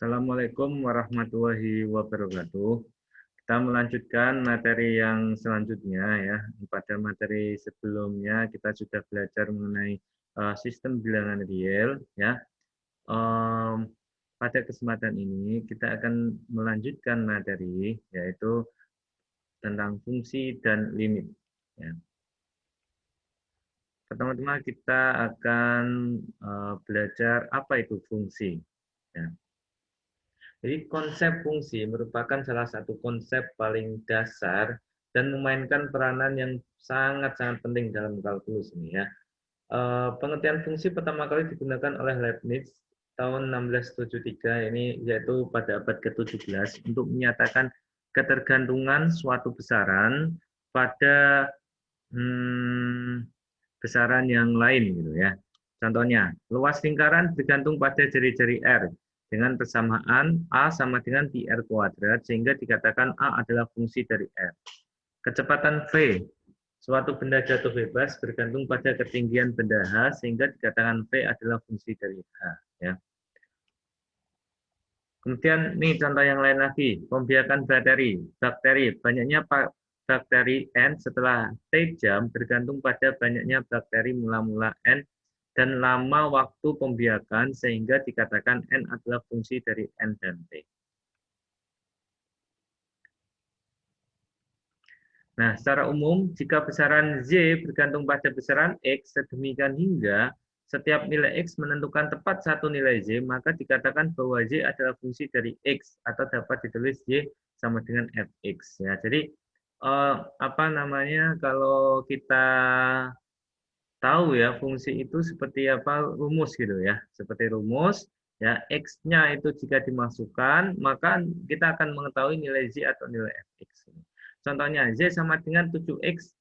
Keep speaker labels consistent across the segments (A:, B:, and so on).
A: Assalamualaikum warahmatullahi wabarakatuh. Kita melanjutkan materi yang selanjutnya ya. Pada materi sebelumnya kita sudah belajar mengenai sistem bilangan real ya. Em, Pada kesempatan ini kita akan melanjutkan materi yaitu tentang fungsi dan limit. Ya. Pertama-tama kita akan belajar apa itu fungsi. Ya. Jadi konsep fungsi merupakan salah satu konsep paling dasar dan memainkan peranan yang sangat-sangat penting dalam kalkulus ini ya. Pengertian fungsi pertama kali digunakan oleh Leibniz tahun 1673 ini yaitu pada abad ke-17 untuk menyatakan ketergantungan suatu besaran pada besaran yang lain gitu ya. Contohnya, luas lingkaran bergantung pada jari-jari R dengan persamaan A sama dengan pi R kuadrat sehingga dikatakan A adalah fungsi dari R. Kecepatan V, suatu benda jatuh bebas bergantung pada ketinggian benda H sehingga dikatakan V adalah fungsi dari H ya. Kemudian nih contoh yang lain lagi, pembiakan bakteri. Banyaknya bakteri N setelah T jam bergantung pada banyaknya bakteri mula-mula N dan lama waktu pembiakan sehingga dikatakan N adalah fungsi dari N dan T. Nah, secara umum, jika besaran Z bergantung pada besaran X sedemikian hingga setiap nilai X menentukan tepat satu nilai Z, maka dikatakan bahwa Z adalah fungsi dari X atau dapat ditulis Y sama dengan Fx. Ya, jadi apa namanya kalau kita tahu ya fungsi itu seperti apa rumus gitu ya, seperti rumus ya X-nya itu jika dimasukkan maka kita akan mengetahui nilai Z atau nilai Fx. Contohnya, Z sama dengan 7X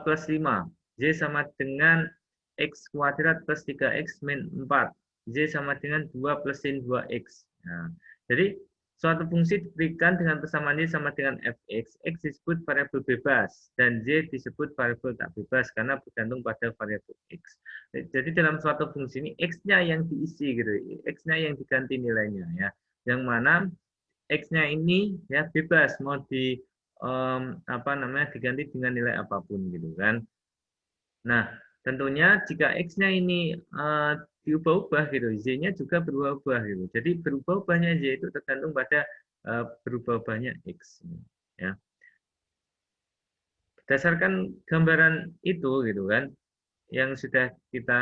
A: plus 5. Z sama dengan X kuadrat plus 3X min 4. Z sama dengan 2 plus sin 2X. Nah, jadi, suatu fungsi diberikan dengan persamaan Y sama dengan Fx. X disebut variabel bebas, dan Z disebut variabel tak bebas, karena bergantung pada variabel X. Jadi, dalam suatu fungsi ini, X-nya yang diisi, gitu. X-nya yang diganti nilainya. Ya. Yang mana X-nya ini ya bebas, mau di apa namanya diganti dengan nilai apapun gitu kan. Nah, tentunya jika X-nya ini diubah-ubah gitu, Z-nya juga berubah-ubah gitu. Jadi berubah-ubahnya Z itu tergantung pada berubah-ubahnya X ya. Berdasarkan gambaran itu gitu kan yang sudah kita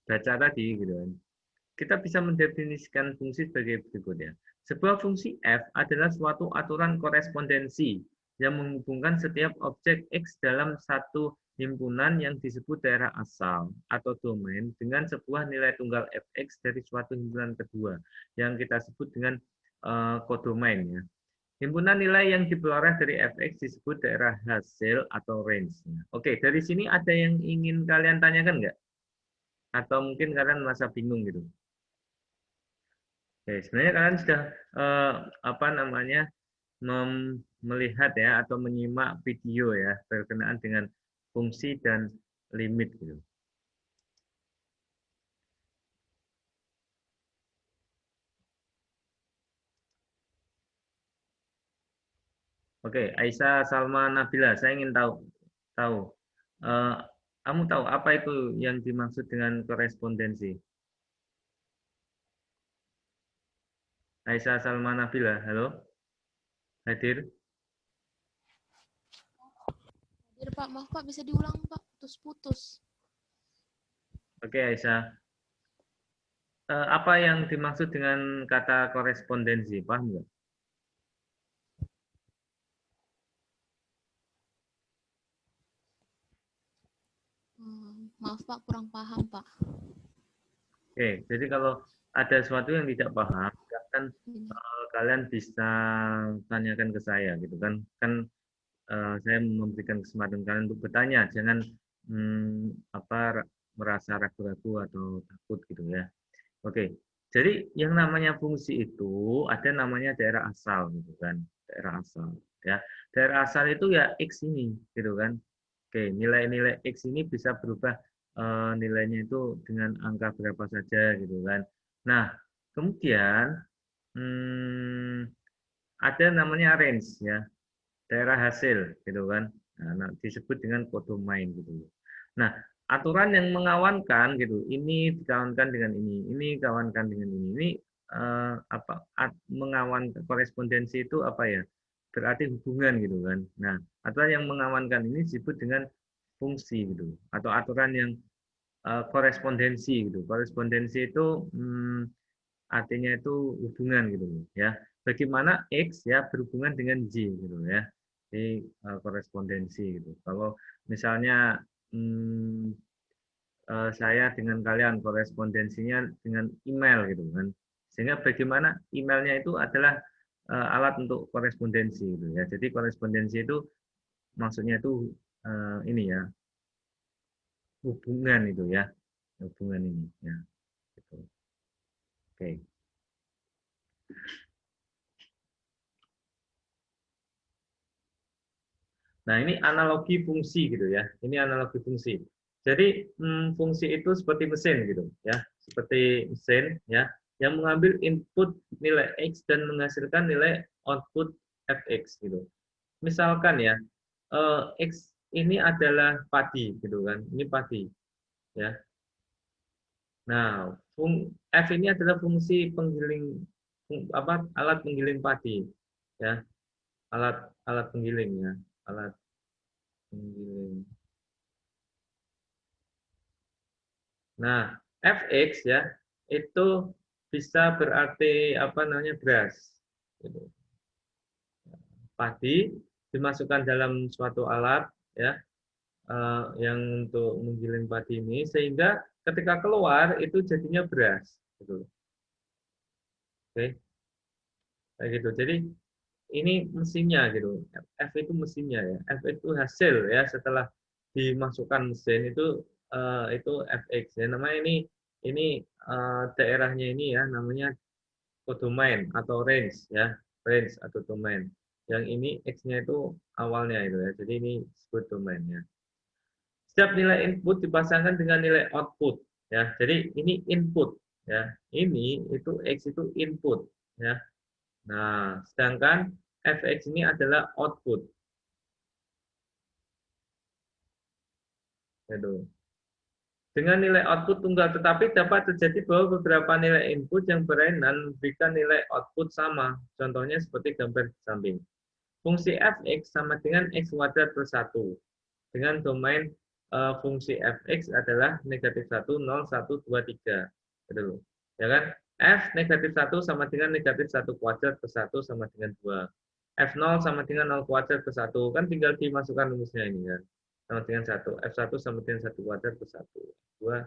A: baca tadi gitu kan. Kita bisa mendefinisikan fungsi sebagai berikut ya. Sebuah fungsi f adalah suatu aturan korespondensi yang menghubungkan setiap objek x dalam satu himpunan yang disebut daerah asal atau domain dengan sebuah nilai tunggal fx dari suatu himpunan kedua yang kita sebut dengan kodomain ya. Himpunan nilai yang diperoleh dari fx disebut daerah hasil atau range. Oke, dari sini ada yang ingin kalian tanyakan nggak? Atau mungkin kalian merasa bingung gitu? Oke, sebenarnya kalian sudah apa namanya melihat ya atau menyimak video ya berkenaan dengan fungsi dan limit gitu. Oke, Aisyah Salma Nabila, saya ingin tahu eh, kamu tahu apa itu yang dimaksud dengan korespondensi? Aisyah Salma Nabila, halo, hadir?
B: Hadir Pak, maaf Pak, bisa diulang Pak, putus-putus.
A: Oke, Aisyah. Apa yang dimaksud dengan kata korespondensi? Paham nggak?
B: Maaf Pak, kurang paham Pak.
A: Oke, jadi kalau ada sesuatu yang tidak paham, kan kalian bisa tanyakan ke saya gitu kan. Kan saya memberikan kesempatan kalian untuk bertanya, jangan merasa ragu-ragu atau takut gitu ya. Oke, jadi yang namanya fungsi itu ada namanya daerah asal gitu kan, daerah asal ya. Daerah asal itu ya x ini gitu kan. Oke, nilai-nilai x ini bisa berubah nilainya itu dengan angka berapa saja gitu kan. Nah, kemudian ada namanya range ya, daerah hasil gitu kan. Nah, disebut dengan kodomain gitu. Nah, aturan yang mengawankan gitu, ini dikawankan dengan ini kawankan dengan ini. Ini mengawan korespondensi itu apa ya? Berarti hubungan gitu kan. Nah, aturan yang mengawankan ini disebut dengan fungsi gitu, atau aturan yang korespondensi gitu. Korespondensi itu artinya itu hubungan gitu ya. Bagaimana X ya berhubungan dengan Y gitu ya. Jadi korespondensi gitu. Kalau misalnya saya dengan kalian korespondensinya dengan email gitu kan. Sehingga bagaimana emailnya itu adalah alat untuk korespondensi gitu ya. Jadi korespondensi itu maksudnya itu ini ya, hubungan itu ya. Hubungan ini ya. Gitu. Oke. Nah, ini analogi fungsi gitu ya. Ini analogi fungsi. Jadi fungsi itu seperti mesin gitu ya, seperti mesin ya yang mengambil input nilai x dan menghasilkan nilai output fx gitu. Misalkan ya x ini adalah padi gitu kan, ini padi ya. Nah, f ini adalah fungsi penggiling alat penggiling padi ya, alat alat penggiling ya, alat penggiling. Nah, fx ya itu bisa berarti apa namanya beras. Gitu. Padi dimasukkan dalam suatu alat ya yang untuk menggiling padi ini sehingga ketika keluar itu jadinya beras. Gitu. Oke, kayak gitu. Jadi ini mesinnya gitu. F itu mesinnya ya. F itu hasil ya setelah dimasukkan mesin itu fx ya. Namanya ini daerahnya ini ya namanya kodomain atau range ya, range atau domain. Yang ini x-nya itu awalnya itu ya. Jadi ini disebut domainnya. Setiap nilai input dipasangkan dengan nilai output ya. Jadi ini input ya. Ini itu x itu input ya. Nah, sedangkan fx ini adalah output. Gitu. Dengan nilai output tunggal, tetapi dapat terjadi bahwa beberapa nilai input yang berlainan memberikan nilai output sama. Contohnya seperti gambar di samping. Fungsi fx sama dengan x kuadrat plus 1. Dengan domain fungsi fx adalah negatif 1, 0, 1, 2, 3. Gitu. Ya kan? F negatif 1 sama dengan negatif 1 kuadrat plus 1 sama dengan 2. F0 sama dengan 0 kuadrat plus 1. Kan tinggal dimasukkan rumusnya ini kan. Sama dengan 1. F1 sama dengan 1 kuadrat plus 1. 2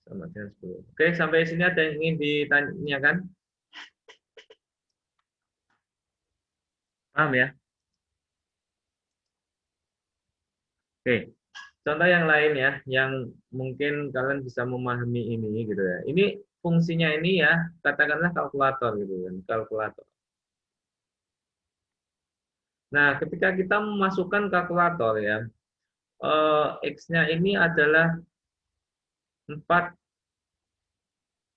A: sama dengan 10. Oke, sampai sini ada yang ingin ditanyakan? Paham ya? Oke. Contoh yang lain ya, yang mungkin kalian bisa memahami ini gitu ya. Ini fungsinya ini ya, katakanlah kalkulator gitu kan, kalkulator. Nah, ketika kita memasukkan kalkulator ya, X-nya ini adalah 4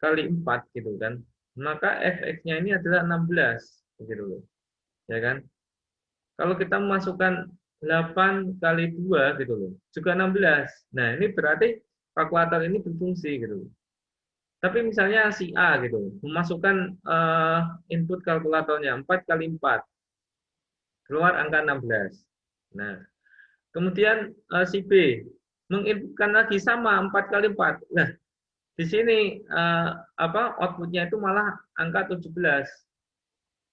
A: kali 4 gitu kan. Maka fx-nya ini adalah 16 gitu loh. Ya kan? Kalau kita memasukkan 8 kali 2 gitu loh, juga 16. Nah, ini berarti kalkulator ini berfungsi gitu. Tapi misalnya si A gitu, memasukkan input kalkulatornya 4 kali 4, keluar angka 16. Nah, kemudian si B menginputkan lagi sama 4 kali 4. Nah, di sini outputnya itu malah angka 17.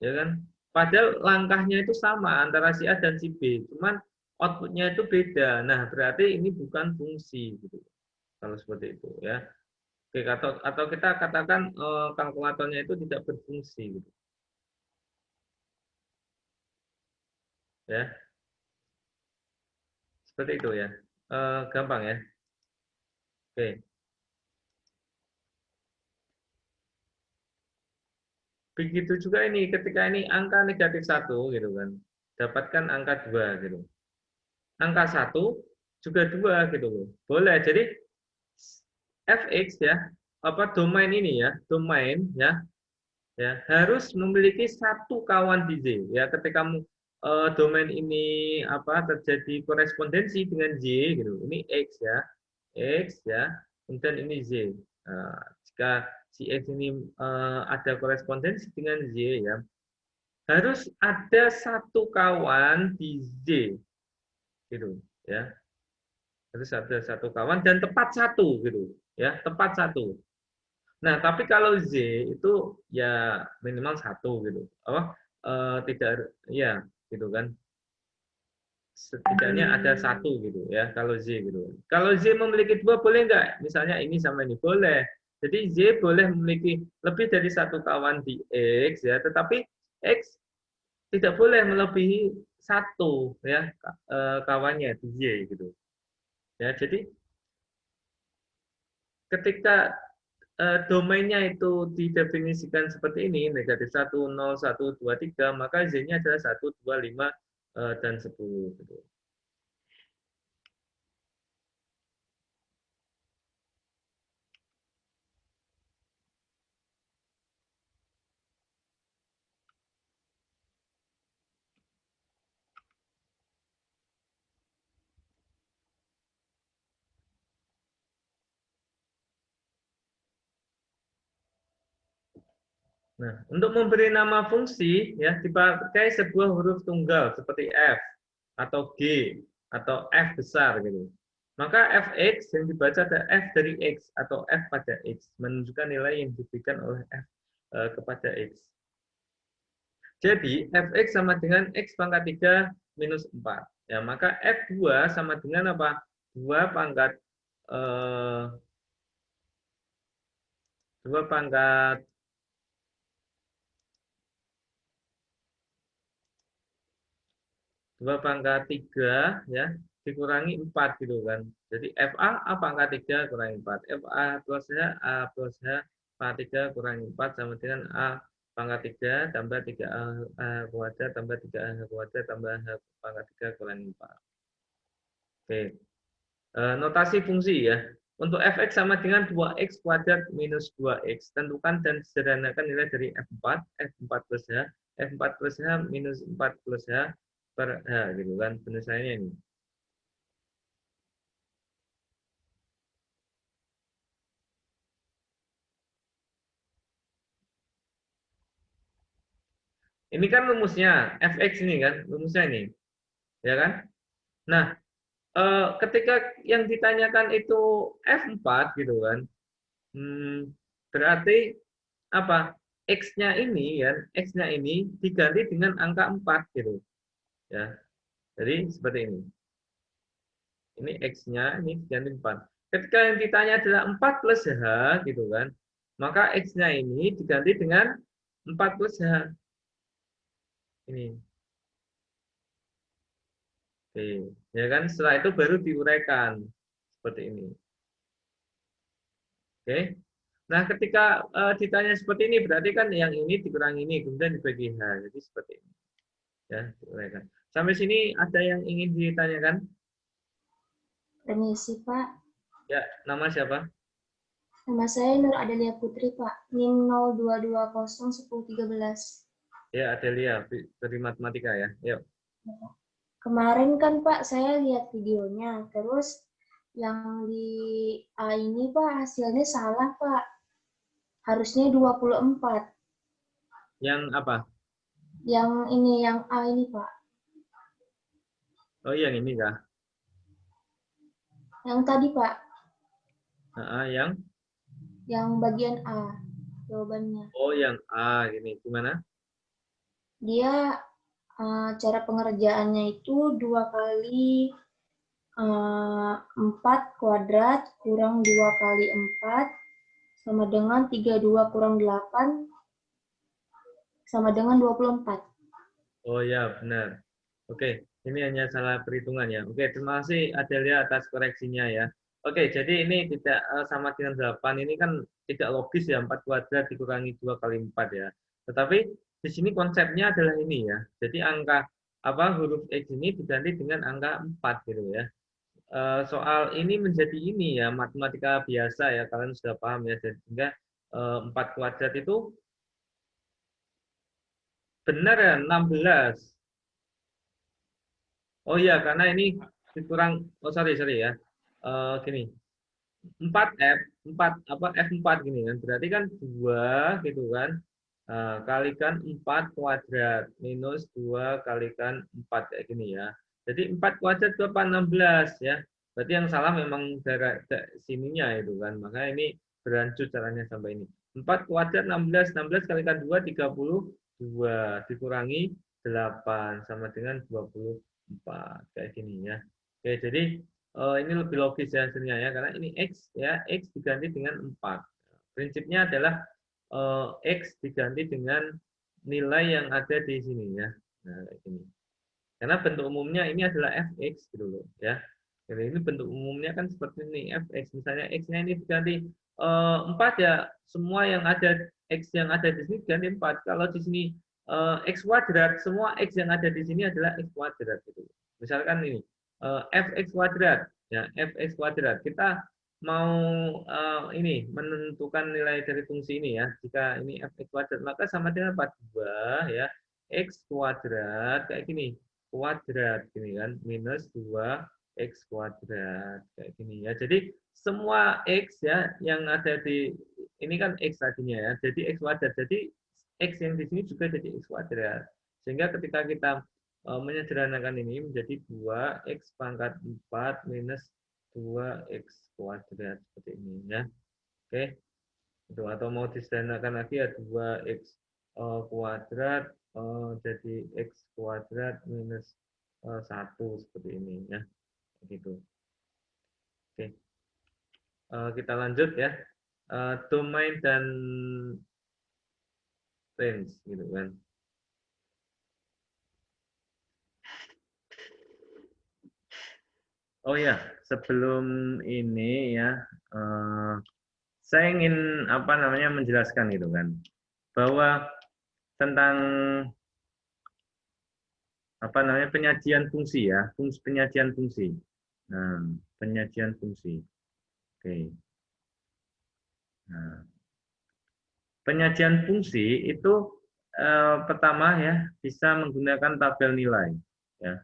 A: Ya kan? Padahal langkahnya itu sama antara si A dan si B, cuman outputnya itu beda. Nah, berarti ini bukan fungsi gitu. Kalau seperti itu ya. Oke, atau kita katakan kalkulatornya itu tidak berfungsi gitu. Ya, seperti itu ya. Gampang ya. Oke. Begitu juga ini ketika ini angka negatif 1 gitu kan. Dapatkan angka 2 gitu. Angka 1 juga 2 gitu loh. Boleh. Jadi fx ya. domain ini ya, domain ya, harus memiliki satu kawan di Z ya. Ketika domain ini terjadi korespondensi dengan Y gitu. Ini X ya, kemudian ini Z. Jika si X ini ada korespondensi dengan Y ya, harus ada satu kawan di Z gitu ya. Harus ada satu kawan dan tepat satu gitu ya, tepat satu. Nah, tapi kalau Z itu ya minimal satu gitu. Tidak ya gitu kan. Setidaknya ada satu gitu ya kalau Z gitu. Kalau Z memiliki dua boleh nggak? Misalnya ini sama ini boleh. Jadi Z boleh memiliki lebih dari satu kawan di X ya, tetapi X tidak boleh melebihi satu ya kawannya di Y gitu. Ya, jadi ketika domainnya itu didefinisikan seperti ini, negatif 1, 0, 1, 2, 3, maka Z-nya adalah 1, 2, 5, dan 10. Gitu. Nah, untuk memberi nama fungsi, ya dipakai sebuah huruf tunggal seperti F, atau G, atau F besar. Gitu. Maka fx yang dibaca ada f dari x atau f pada x, menunjukkan nilai yang diberikan oleh f kepada x. Jadi fx sama dengan x pangkat 3 minus 4. Ya, maka f2 sama dengan apa? 2 pangkat 2 pangkat 2 pangkat 3 ya dikurangi 4 gitu kan. Jadi FA A pangkat 3 kurangi 4. FA plus H A plus H pangkat 3 kurangi 4 sama dengan A pangkat 3 tambah 3A kuadrat tambah 3A kuadrat tambah H pangkat 3 kurangi 4. Oke. Notasi fungsi ya. Untuk fx sama dengan 2x kuadrat minus 2x. Tentukan dan sederhanakan nilai dari f4, f4 plus h, f4 plus h minus 4 plus h per h gitu kan penyelesaiannya ini. Ini kan rumusnya fx ini kan rumusnya ini, ya kan? Nah, ketika yang ditanyakan itu f4 gitu kan, berarti apa? X-nya ini ya, X-nya ini diganti dengan angka 4 gitu. Ya. Jadi seperti ini. Ini X-nya, ini diganti 4. Ketika yang ditanya adalah 4 plus H, gitu kan, maka X-nya ini diganti dengan 4 plus H. Ini. Oke. Ya kan, setelah itu baru diuraikan. Seperti ini. Oke. Nah, ketika ditanya seperti ini, berarti kan yang ini dikurangi ini, kemudian dibagi H. Jadi seperti ini. Ya, diuraikan. Sampai sini ada yang ingin ditanyakan?
B: Permisi, Pak.
A: Ya, nama siapa?
B: Nama saya Nur Adelia Putri, Pak. NIM 02201013.
A: Ya, Adelia, dari matematika ya. Yuk.
B: Kemarin kan, Pak, saya lihat videonya. Terus yang di A ini, Pak, hasilnya salah, Pak. Harusnya 24.
A: Yang apa?
B: Yang ini, yang A ini, Pak.
A: Oh, yang ini kah?
B: Yang tadi, Pak.
A: Yang?
B: Yang bagian A. Jawabannya.
A: Oh, yang A gini. Gimana?
B: Dia cara pengerjaannya itu 2 kali 4 kuadrat kurang 2 kali 4 sama dengan 32 kurang 8 sama dengan 24.
A: Oh ya, benar. Oke, ini hanya salah perhitungan ya. Oke, terima kasih Adelia atas koreksinya ya. Oke, jadi ini tidak sama dengan 8. Ini kan tidak logis ya, 4 kuadrat dikurangi 2 kali 4 ya. Tetapi di sini konsepnya adalah ini ya. Jadi angka huruf X ini diganti dengan angka 4 gitu ya. soal ini menjadi ini ya, matematika biasa ya, kalian sudah paham ya, sehingga 4 kuadrat itu benar ya 16. Oh iya, karena ini dikurang, oh sorry ya. Gini, 4F, 4 apa F4 gini kan. Berarti kan 2 gitu kan. Kalikan 4 kuadrat minus 2 kalikan 4 kayak gini ya. Jadi 4 kuadrat itu apa 16 ya. Berarti yang salah memang dari sininya itu kan. Makanya ini berancu caranya sampai ini. 4 kuadrat 16, 16 kalikan 2 32 dikurangi 8 sama dengan 24 kayak gini ya. Oke, jadi ini lebih logis ya hasilnya ya, karena ini X ya, X diganti dengan 4. Prinsipnya adalah X diganti dengan nilai yang ada di sini ya. Nah, kayak gini. Karena bentuk umumnya ini adalah fx gitu loh ya. Jadi ini bentuk umumnya kan seperti ini fx. Misalnya x-nya ini diganti 4 ya, semua yang ada x yang ada di sini diganti 4. Kalau di sini x kuadrat, semua x yang ada di sini adalah x kuadrat gitu. Misalkan ini fx kuadrat ya, fx kuadrat. Kita mau ini menentukan nilai dari fungsi ini ya. Jika ini fx kuadrat maka sama dengan 42 ya, x kuadrat kayak gini kuadrat gini kan minus 2 x kuadrat kayak gini ya. Jadi semua x ya yang ada di ini kan x tadinya ya. Jadi x kuadrat. Jadi x yang di sini juga jadi x kuadrat. Sehingga ketika kita menyederhanakan ini menjadi 2x pangkat 4 minus 2x kuadrat seperti ini ya. Oke. Itu atau mau disederhanakan lagi ya 2x kuadrat jadi x kuadrat minus 1 seperti ini ya. Begitu. Oke. Kita lanjut ya. Domain dan range gitu kan. Oh ya, sebelum ini ya saya ingin apa namanya menjelaskan gitu kan bahwa tentang apa namanya penyajian fungsi ya, penyajian fungsi. Nah, penyajian fungsi. Oke. Nah, penyajian fungsi itu pertama ya bisa menggunakan tabel nilai ya,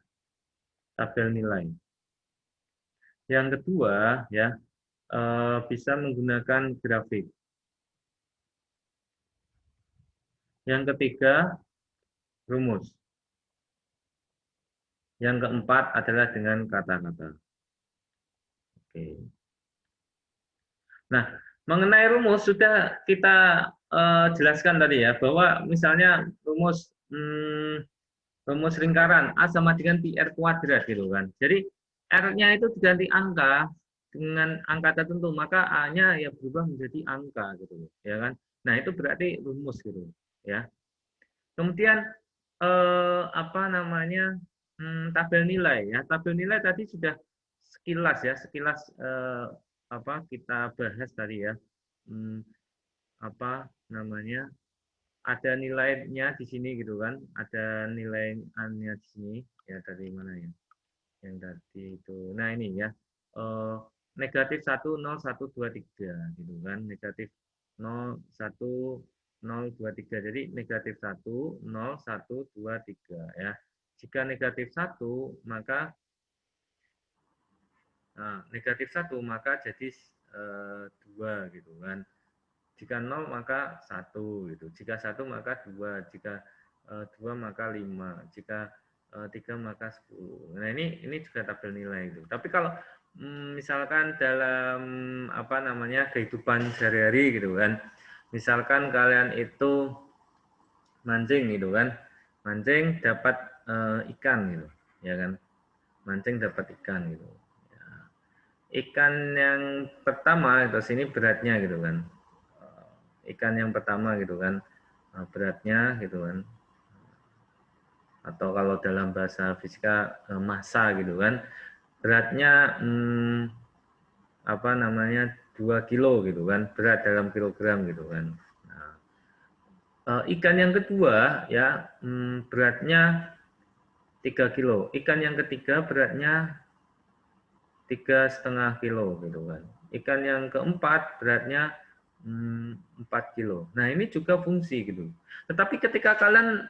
A: tabel nilai. Yang kedua ya bisa menggunakan grafik. Yang ketiga rumus. Yang keempat adalah dengan kata-kata. Oke. Nah, mengenai rumus sudah kita jelaskan tadi ya bahwa misalnya rumus lingkaran A sama dengan pi R kuadrat gitu kan. Jadi R-nya itu diganti angka dengan angka tertentu, maka A-nya ya berubah menjadi angka gitu ya kan. Nah, itu berarti rumus gitu ya. Kemudian apa namanya? Tabel nilai ya. Tabel nilai tadi sudah sekilas ya, sekilas apa kita bahas tadi ya. Apa namanya? Ada nilainya di sini gitu kan, ada nilainya di sini ya, dari mana ya yang tadi itu. Nah ini ya negatif 1 0 1 2 3 gitu kan, negatif 0 1 0 2 3. Jadi negatif 1 0 1 2 3 ya. Jika negatif 1 maka negatif 1 maka jadi 2 gitu kan. Jika 0 maka 1 gitu. Jika 1 maka 2, jika 2 maka 5, jika 3 maka 10. Nah, ini juga tabel nilai itu. Tapi kalau misalkan dalam apa namanya kehidupan sehari-hari gitu kan. Misalkan kalian itu mancing gitu kan. Mancing dapat ikan gitu, ya kan? Mancing dapat ikan gitu. Ikan yang pertama itu sini beratnya gitu kan. Ikan yang pertama gitu kan beratnya gitu kan, atau kalau dalam bahasa fisika massa gitu kan, beratnya apa namanya 2 kilo gitu kan, berat dalam kilogram gitu kan. Nah, ikan yang kedua ya beratnya 3 kilo, ikan yang ketiga beratnya 3,5 kilo gitu kan. Ikan yang keempat beratnya 4 kilo. Nah, ini juga fungsi gitu. Tetapi ketika kalian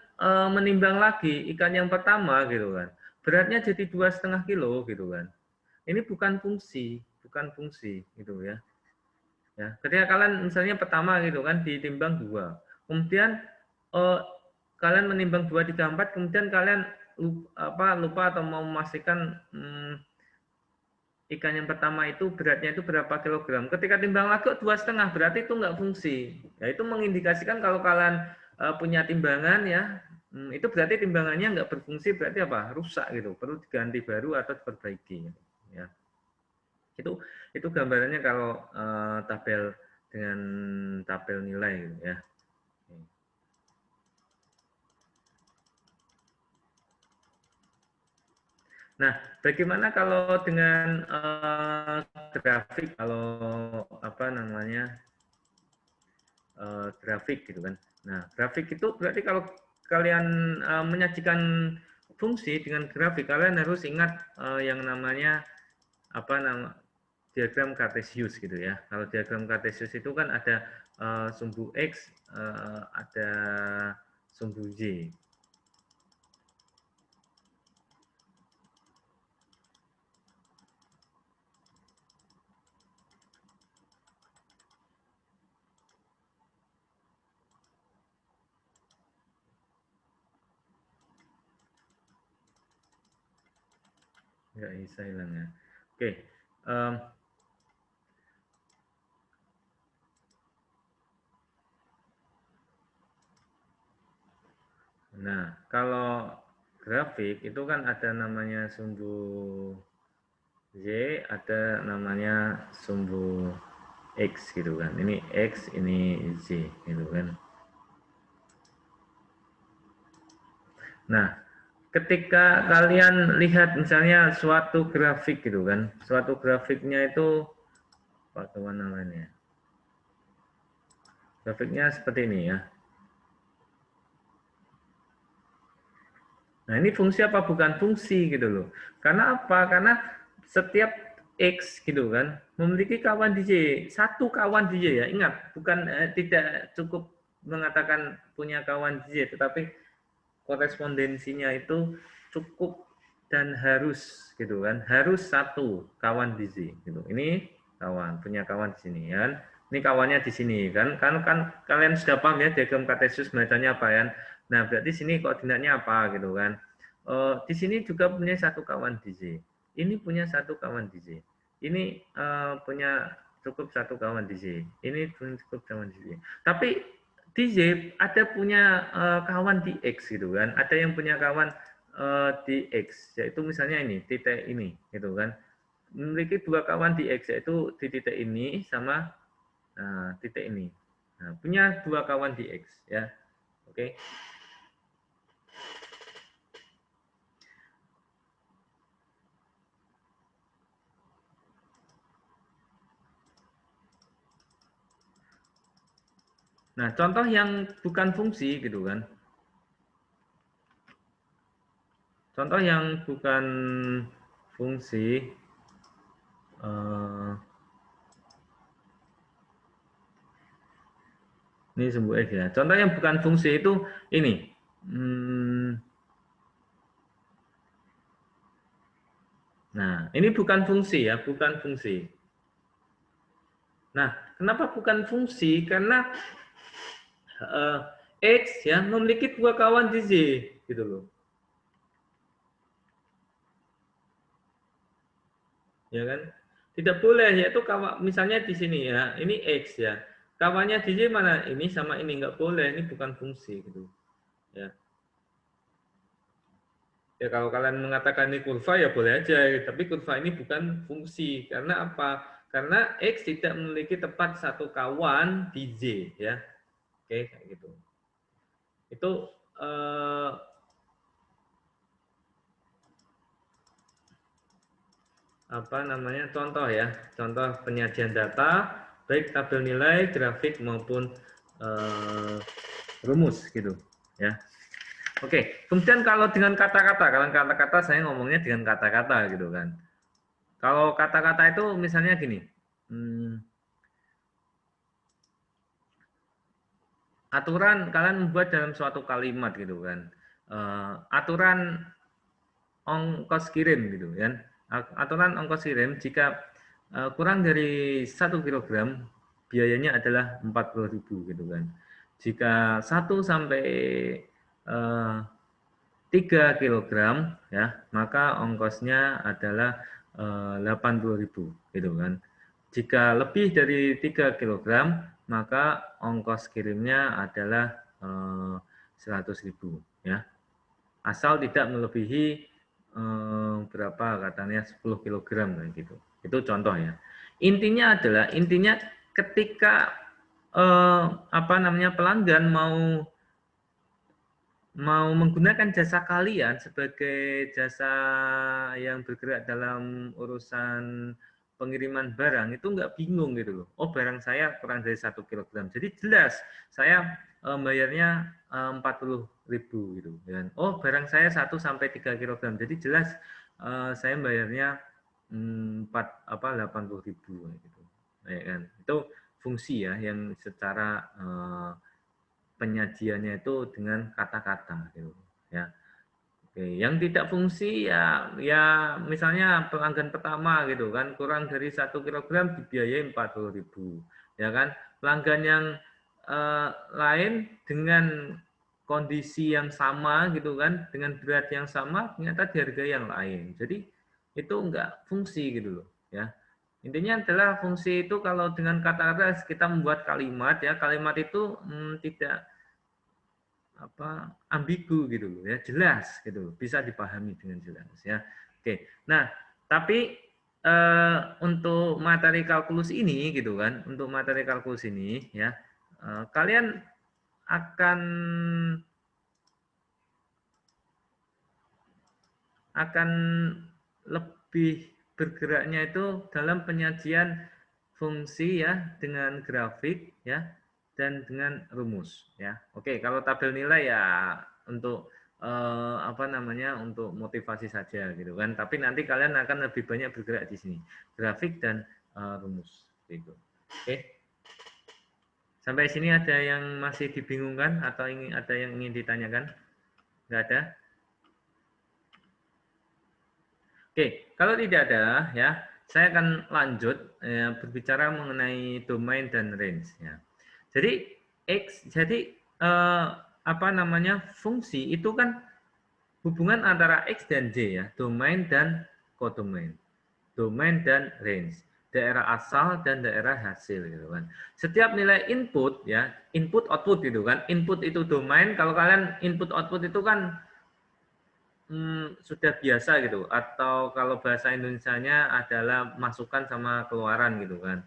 A: menimbang lagi ikan yang pertama gitu kan, beratnya jadi 2,5 kilo gitu kan. Ini bukan fungsi gitu ya. Ya, ketika kalian misalnya pertama gitu kan ditimbang 2, kemudian kalian menimbang 2, 3, 4, kemudian kalian lupa atau mau memastikan ikan yang pertama itu beratnya itu berapa kilogram. Ketika timbang lagi 2,5, berarti itu nggak fungsi. Ya, itu mengindikasikan kalau kalian punya timbangan ya, itu berarti timbangannya nggak berfungsi, berarti apa? Rusak gitu, perlu diganti baru atau diperbaiki. Ya. Itu gambarannya kalau tabel dengan tabel nilai gitu ya. Nah, bagaimana kalau dengan grafik, kalau apa namanya grafik gitu kan? Nah, grafik itu berarti kalau kalian menyajikan fungsi dengan grafik, kalian harus ingat yang namanya apa nama diagram Cartesius gitu ya. Kalau diagram Cartesius itu kan ada sumbu X, ada sumbu Y. Nggak bisa hilang ya. Oke. Nah, kalau grafik itu kan ada namanya sumbu Y, ada namanya sumbu X gitu kan. Ini X, ini Y gitu kan. Nah, ketika kalian lihat misalnya suatu grafik gitu kan, suatu grafiknya itu bagaimana namanya? Grafiknya seperti ini ya. Nah, ini fungsi apa bukan fungsi gitu loh. Karena apa? Karena setiap X gitu kan memiliki kawan di Y. Satu kawan di Y ya. Ingat, bukan tidak cukup mengatakan punya kawan di Y, tetapi korespondensinya itu cukup dan harus gitu kan. Harus satu kawan di Y gitu. Ini kawan, punya kawan di sini ya kan. Ini kawannya di sini kan. Kan kalian sudah paham ya diagram Cartesius bacanya apa kan? Nah, berarti sini koordinatnya apa gitu kan. Di sini juga punya satu kawan di Z. Ini punya satu kawan di Z. Ini punya cukup satu kawan di Z. Ini cukup kawan di Z. Tapi di Z ada punya kawan di X gitu kan. Ada yang punya kawan di X, yaitu misalnya ini, titik ini gitu kan. Memiliki dua kawan di X, yaitu di titik ini sama titik ini. Nah, punya dua kawan di X ya. Oke. Nah, contoh yang bukan fungsi gitu kan. Contoh yang bukan fungsi ini sumbu X ya. Contoh yang bukan fungsi itu ini. Nah, ini bukan fungsi ya, bukan fungsi. Nah, kenapa bukan fungsi? Karena X ya memiliki dua kawan di Z gitu loh. Ya kan? Tidak boleh yaitu kawan misalnya di sini ya, ini X ya. Kawannya di Z mana? Ini sama ini nggak boleh, ini bukan fungsi gitu. Ya. Ya kalau kalian mengatakan ini kurva ya boleh aja, tapi kurva ini bukan fungsi. Karena apa? Karena X tidak memiliki tepat satu kawan di Z ya. Oke, kayak gitu. Itu apa namanya? Contoh ya. Contoh penyajian data baik tabel nilai, grafik maupun rumus gitu ya. Oke, kemudian kalau dengan kata-kata, kalau kata-kata saya ngomongnya dengan kata-kata gitu kan. Kalau kata-kata itu misalnya gini, aturan kalian membuat dalam suatu kalimat gitu kan, aturan ongkos kirim gitu kan, aturan ongkos kirim jika kurang dari 1 kilogram biayanya adalah 40.000 gitu kan. Jika 1 sampai 3 kilogram ya, maka ongkosnya adalah 80.000 gitu kan. Jika lebih dari 3 kilogram, maka ongkos kirimnya adalah 100.000 ya. Asal tidak melebihi berapa katanya 10 kilogram kayak gitu. Itu contoh ya. Intinya ketika pelanggan mau menggunakan jasa kalian sebagai jasa yang bergerak dalam urusan pengiriman barang, itu nggak bingung gitu loh. Oh, barang saya kurang dari 1 kilogram. Jadi jelas saya bayarnya 40.000 gitu kan. Oh, barang saya 1 sampai 3 kilogram. Jadi jelas saya bayarnya 80.000 gitu. Ya kan. Itu fungsi ya yang secara penyajiannya itu dengan kata-kata gitu ya. Oke, yang tidak fungsi ya misalnya pelanggan pertama gitu kan kurang dari 1 kilogram dibiayai 40.000 ya kan. Pelanggan yang lain dengan kondisi yang sama gitu kan dengan berat yang sama ternyata dihargai yang lain. Jadi itu enggak fungsi gitu loh ya. Intinya adalah fungsi itu kalau dengan kata-kata kita membuat kalimat ya, kalimat itu tidak ambigu gitu loh ya, jelas gitu loh, bisa dipahami dengan jelas ya. Oke. Nah, tapi untuk materi kalkulus ini gitu kan, untuk materi kalkulus ini ya, kalian akan lebih bergeraknya itu dalam penyajian fungsi ya dengan grafik ya dan dengan rumus ya. Oke, kalau tabel nilai ya untuk untuk motivasi saja gitu kan. Tapi nanti kalian akan lebih banyak bergerak di sini, grafik dan rumus gitu. Oke. Sampai sini ada yang masih dibingungkan atau ada yang ingin ditanyakan? Enggak ada? Oke, kalau tidak ada ya, saya akan lanjut berbicara mengenai domain dan range ya. Jadi fungsi itu kan hubungan antara X dan Y ya, domain dan kodomain, domain dan range, daerah asal dan daerah hasil gitu kan. Setiap nilai input ya, input output gitu kan. Input itu domain, kalau kalian input output itu kan sudah biasa gitu, atau kalau bahasa Indonesianya adalah masukan sama keluaran gitu kan.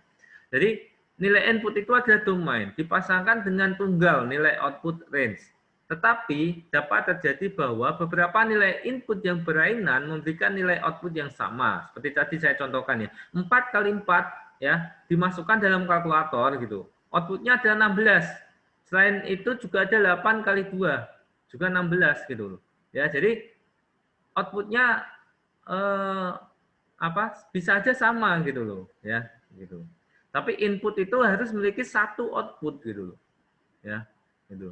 A: Jadi nilai input itu adalah domain, dipasangkan dengan tunggal nilai output range. Tetapi dapat terjadi bahwa beberapa nilai input yang berlainan memberikan nilai output yang sama. Seperti tadi saya contohkan ya, 4 kali 4 ya dimasukkan dalam kalkulator gitu. Outputnya ada 16. Selain itu juga ada 8 kali 2, juga 16 gitu loh. Ya, jadi outputnya bisa aja sama gitu loh ya gitu. Tapi input itu harus memiliki satu output gitu loh ya gitu.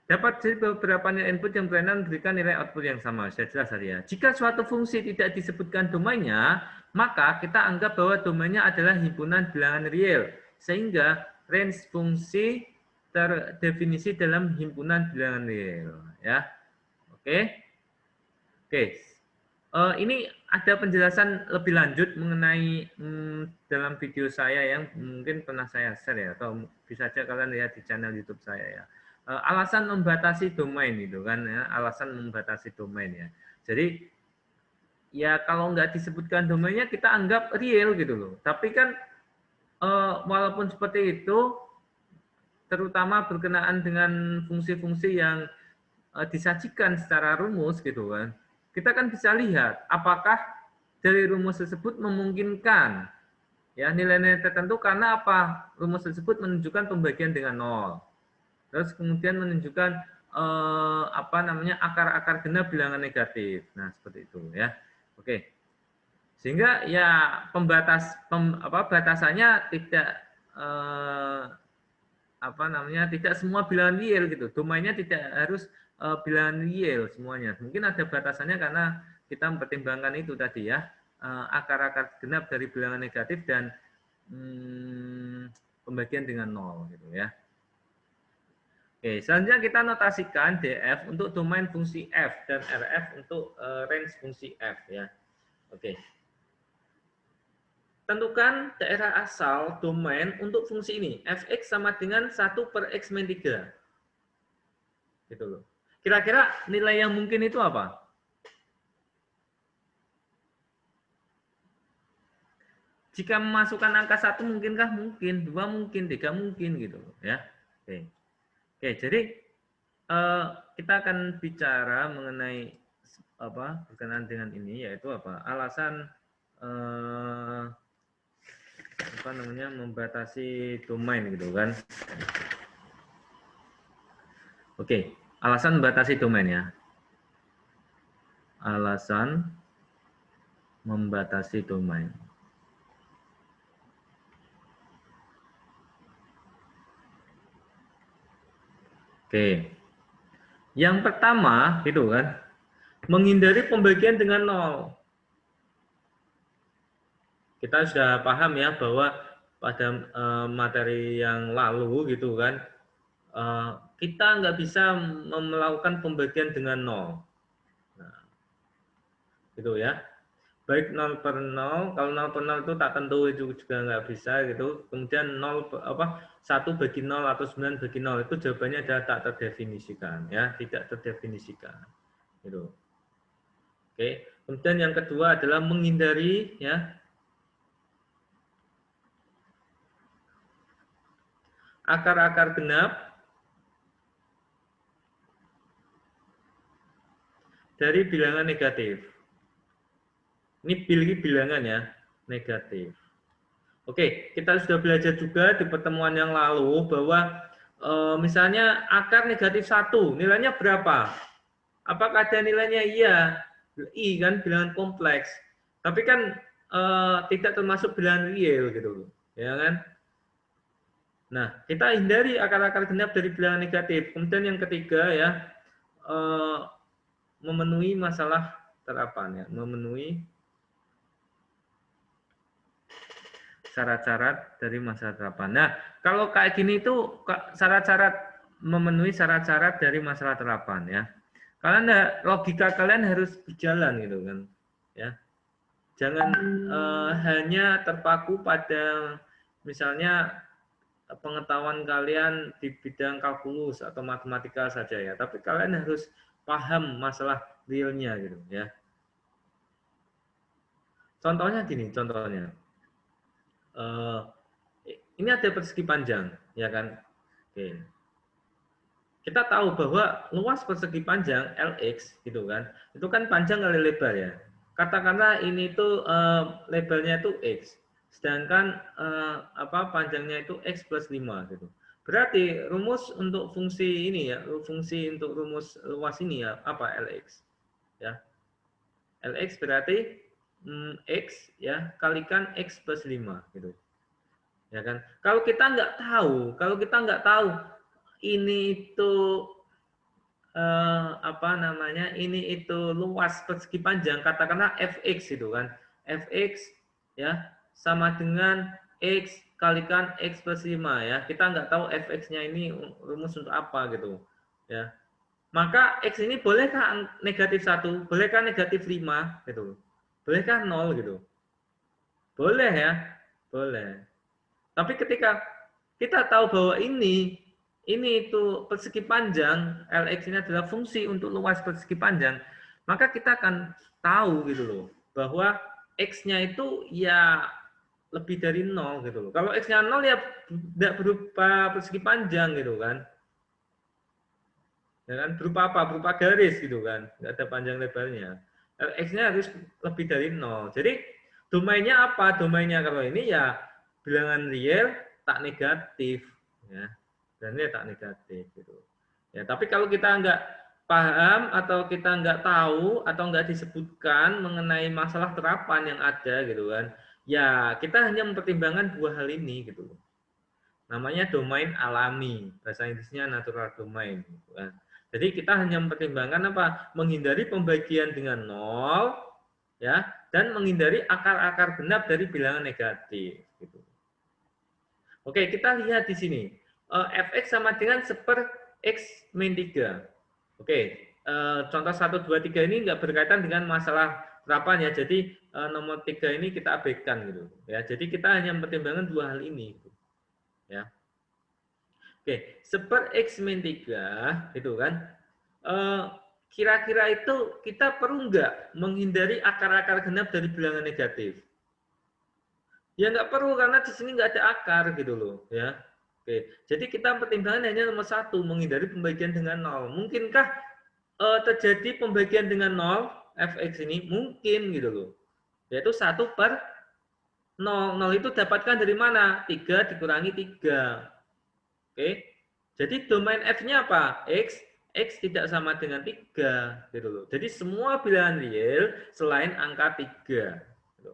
A: Dapat jadi beberapa nilai input yang berlainan memberikan nilai output yang sama. Sudah jelas tadi ya. Jika suatu fungsi tidak disebutkan domainnya, maka kita anggap bahwa domainnya adalah himpunan bilangan real, sehingga range fungsi terdefinisi dalam himpunan bilangan real ya. Oke. Oke, ini ada penjelasan lebih lanjut mengenai dalam video saya yang mungkin pernah saya share ya, atau bisa saja kalian lihat di channel YouTube saya ya. Alasan membatasi domain itu kan ya, alasan membatasi domain ya. Jadi ya kalau nggak disebutkan domainnya kita anggap real gitu loh. Tapi kan walaupun seperti itu, terutama berkenaan dengan fungsi-fungsi yang disajikan secara rumus gitu kan, kita kan bisa lihat apakah dari rumus tersebut memungkinkan ya nilai-nilai tertentu karena apa? Rumus tersebut menunjukkan pembagian dengan nol. Terus kemudian menunjukkan akar-akar genap bilangan negatif. Nah, seperti itu ya. Oke. Sehingga ya batasannya tidak tidak semua bilangan real gitu. Domainnya tidak harus bilangan real semuanya. Mungkin ada batasannya karena kita mempertimbangkan itu tadi ya, akar-akar genap dari bilangan negatif dan pembagian dengan nol gitu ya. Oke, selanjutnya kita notasikan DF untuk domain fungsi F dan RF untuk range fungsi F ya. Oke. Tentukan daerah asal domain untuk fungsi ini. Fx sama dengan 1/x-3. Gitu loh. Kira-kira nilai yang mungkin itu apa? Jika memasukkan angka 1 mungkinkah? Mungkin, 2 mungkin, 3 mungkin gitu ya. Oke. Oke, jadi kita akan bicara mengenai berkenaan dengan ini, yaitu alasan membatasi domain gitu kan. Oke, alasan membatasi domain ya. Alasan membatasi domain. Oke. Yang pertama, gitu kan, menghindari pembagian dengan nol. Kita sudah paham ya bahwa pada materi yang lalu gitu kan, kita nggak bisa melakukan pembagian dengan nol. Nah, gitu ya. Baik 0/0, kalau 0/0 itu tak tentu itu juga nggak bisa gitu. Kemudian 1 bagi 0 atau 9 bagi 0 itu jawabannya adalah tak terdefinisikan ya, tidak terdefinisikan. Gitu. Oke. Kemudian yang kedua adalah menghindari ya akar-akar genap dari bilangan negatif. Ini bilangan ya, negatif. Oke, kita sudah belajar juga di pertemuan yang lalu bahwa misalnya akar negatif 1, nilainya berapa? Apakah ada nilainya? Iya, I kan bilangan kompleks. Tapi kan tidak termasuk bilangan real gitu, ya kan? Nah, kita hindari akar-akar genap dari bilangan negatif. Kemudian yang ketiga ya, memenuhi masalah terapan ya, memenuhi syarat-syarat dari masalah terapan. Nah, kalau kayak gini itu syarat-syarat memenuhi syarat-syarat dari masalah terapan ya. Karena logika kalian harus berjalan gitu kan, ya. Jangan hanya terpaku pada misalnya pengetahuan kalian di bidang kalkulus atau matematika saja ya, tapi kalian harus paham masalah realnya gitu ya. Contohnya gini, contohnya. Ini ada persegi panjang, ya kan? Oke. Kita tahu bahwa luas persegi panjang LX gitu kan, itu kan panjang kali lebar ya. Katakanlah ini tuh lebarnya itu X, sedangkan panjangnya itu X plus 5 gitu. Berarti rumus untuk fungsi ini ya, fungsi untuk rumus luas ini ya, apa LX? Ya. LX berarti X ya kalikan X plus 5 gitu. Ya kan? Kalau kita nggak tahu ini itu ini itu luas persegi panjang, katakanlah fx itu kan, fx ya sama dengan x kalikan x plus 5 ya, kita nggak tahu fx-nya ini rumus untuk apa gitu ya, maka x ini bolehkah negatif 1, bolehkah negatif 5 gitu, bolehkah 0 gitu, boleh ya, boleh. Tapi ketika kita tahu bahwa ini itu persegi panjang, Lx ini adalah fungsi untuk luas persegi panjang, maka kita akan tahu gitu loh, bahwa X-nya itu ya lebih dari 0 gitu loh. Kalau X-nya 0 ya tidak berupa persegi panjang gitu kan. Ya kan, berupa apa? Berupa garis gitu kan, nggak ada panjang lebarnya. X-nya harus lebih dari 0. Jadi domainnya apa? Domainnya kalau ini ya bilangan real tak negatif ya, dan real tak negatif gitu ya. Tapi kalau kita paham atau kita nggak tahu atau nggak disebutkan mengenai masalah terapan yang ada gitu kan, ya kita hanya mempertimbangkan dua hal ini gitu. Namanya domain alami, bahasa Inggrisnya natural domain. Gitu kan. Jadi kita hanya mempertimbangkan apa? Menghindari pembagian dengan nol, ya, dan menghindari akar-akar genap dari bilangan negatif. Gitu. Oke, kita lihat di sini. Fx sama dengan seper x min 3. Oke, contoh 1, 2, 3 ini nggak berkaitan dengan masalah terapan ya. Jadi nomor 3 ini kita abaikan gitu. Ya, jadi kita hanya mempertimbangkan dua hal ini. Gitu. Ya. Oke, seper x min 3 gitu kan. Kira-kira itu kita perlu nggak menghindari akar-akar genap dari bilangan negatif? Ya nggak perlu karena di sini nggak ada akar gitu loh ya. Oke, jadi kita pertimbangan hanya nomor satu, menghindari pembagian dengan nol. Mungkinkah terjadi pembagian dengan nol fx ini? Mungkin gitu loh. Yaitu 1/0. Nol itu dapatkan dari mana? 3 dikurangi 3. Oke. Jadi domain f-nya apa? X. X tidak sama dengan 3 gitu loh. Jadi semua bilangan real selain angka 3.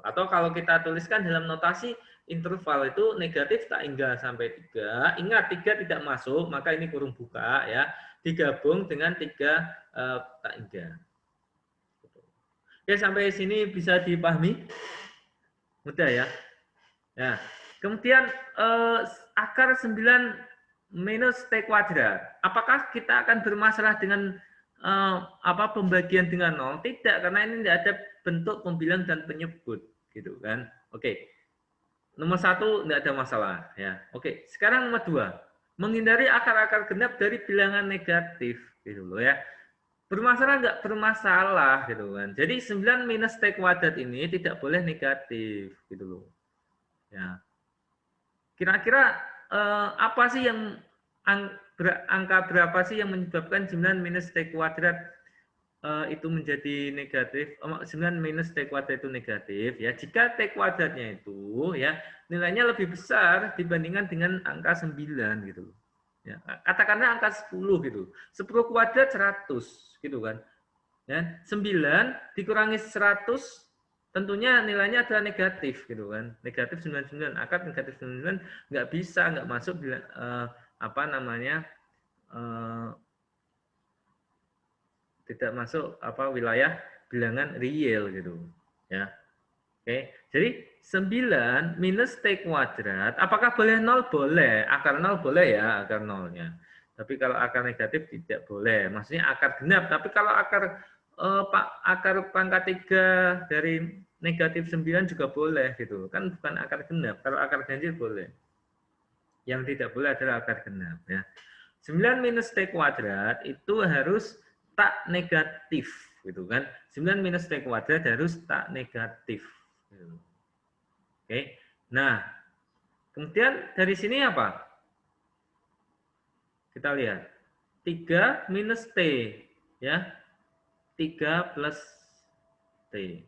A: Atau kalau kita tuliskan dalam notasi interval itu negatif tak hingga sampai 3. Ingat 3 tidak masuk, maka ini kurung buka ya. Digabung dengan 3 tak hingga. Oke, sampai sini bisa dipahami? Mudah ya. Nah, kemudian akar 9 minus T kuadrat. Apakah kita akan bermasalah dengan pembagian dengan nol? Tidak, karena ini tidak ada bentuk pembilang dan penyebut, gitu kan? Oke, nomor satu tidak ada masalah, ya. Oke, sekarang nomor dua, menghindari akar-akar genap dari bilangan negatif, gitu loh ya. Bermasalah nggak bermasalah, gitu kan? Jadi 9 minus T kuadrat ini tidak boleh negatif, gitu loh. Ya, kira-kira apa sih yang angka berapa sih yang menyebabkan 9 minus T kuadrat itu menjadi negatif, 9 minus T kuadrat itu negatif ya. Jika T kuadratnya itu ya nilainya lebih besar dibandingkan dengan angka 9 gitu loh. Ya, katakanlah angka 10 gitu. 10 kuadrat 100 gitu kan. Ya, 9 dikurangi 100 tentunya nilainya adalah negatif gitu kan. Negatif 99, akar negatif 99 nggak bisa, nggak masuk tidak masuk wilayah bilangan real gitu. Ya. Oke. Jadi 9 minus T kuadrat, apakah boleh 0? Boleh. Akar 0 boleh ya, akar 0-nya. Tapi kalau akar negatif tidak boleh. Maksudnya akar genap. Tapi kalau akar pangkat 3 dari negatif 9 juga boleh gitu. Kan bukan akar genap. Kalau akar ganjil boleh. Yang tidak boleh adalah akar genap ya. 9 minus T kuadrat itu harus tak negatif gitu kan. 9 minus T kuadrat harus tak negatif. Oke. Nah, kemudian dari sini apa? Kita lihat. 3 minus T ya. 3 plus T.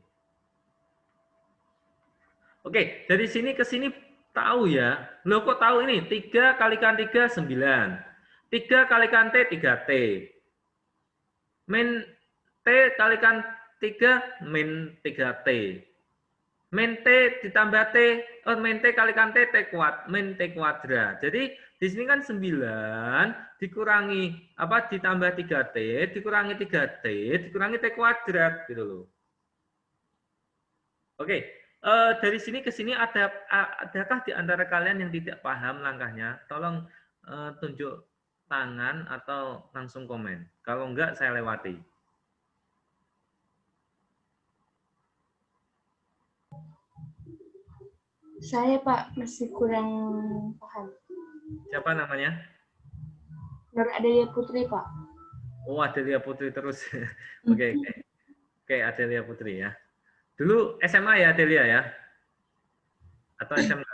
A: Oke, dari sini ke sini tahu ya. Loh kok tahu ini? 3 kalikan 3 9. 3 kalikan T 3T. Min T kalikan 3 min 3T. Min T ditambah T, min T kalikan T, min T kuadrat. Jadi di sini kan 9 dikurangi ditambah 3T, dikurangi 3T, dikurangi T kuadrat gitu loh. Oke, dari sini ke sini adakah di antara kalian yang tidak paham langkahnya? Tolong tunjuk tangan atau langsung komen. Kalau enggak saya lewati.
B: Saya Pak masih kurang paham.
A: Siapa namanya?
B: Nur Adelia Putri Pak.
A: Oh, Adelia Putri terus. Oke, Adelia Putri ya. Dulu SMA ya Adelia ya? Atau SMK?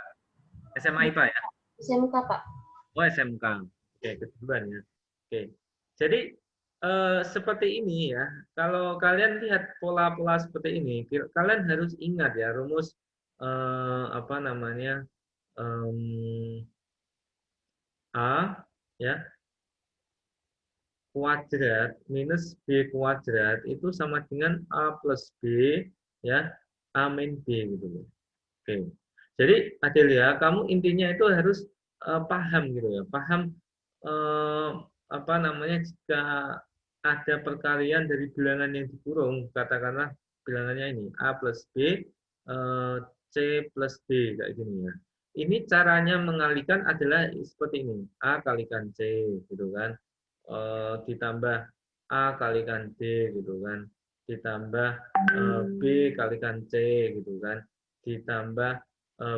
A: SMA IPA ya?
B: SMK Pak.
A: Oh, SMK. Oke, kebetulan ya. Oke. Jadi seperti ini ya. Kalau kalian lihat pola-pola seperti ini, kalian harus ingat ya rumus um, A ya kuadrat minus B kuadrat itu sama dengan A plus B, ya, A min B gitu loh. Oke. Jadi Adelia, kamu intinya itu harus paham gitu ya, paham eh, apa namanya, jika ada perkalian dari bilangan yang dikurung, katakanlah bilangannya ini A plus B, C plus B kayak gini ya. Ini caranya mengalihkan adalah seperti ini, A kalikan C gitu kan, ditambah A kalikan D gitu kan, ditambah B kalikan C gitu kan, ditambah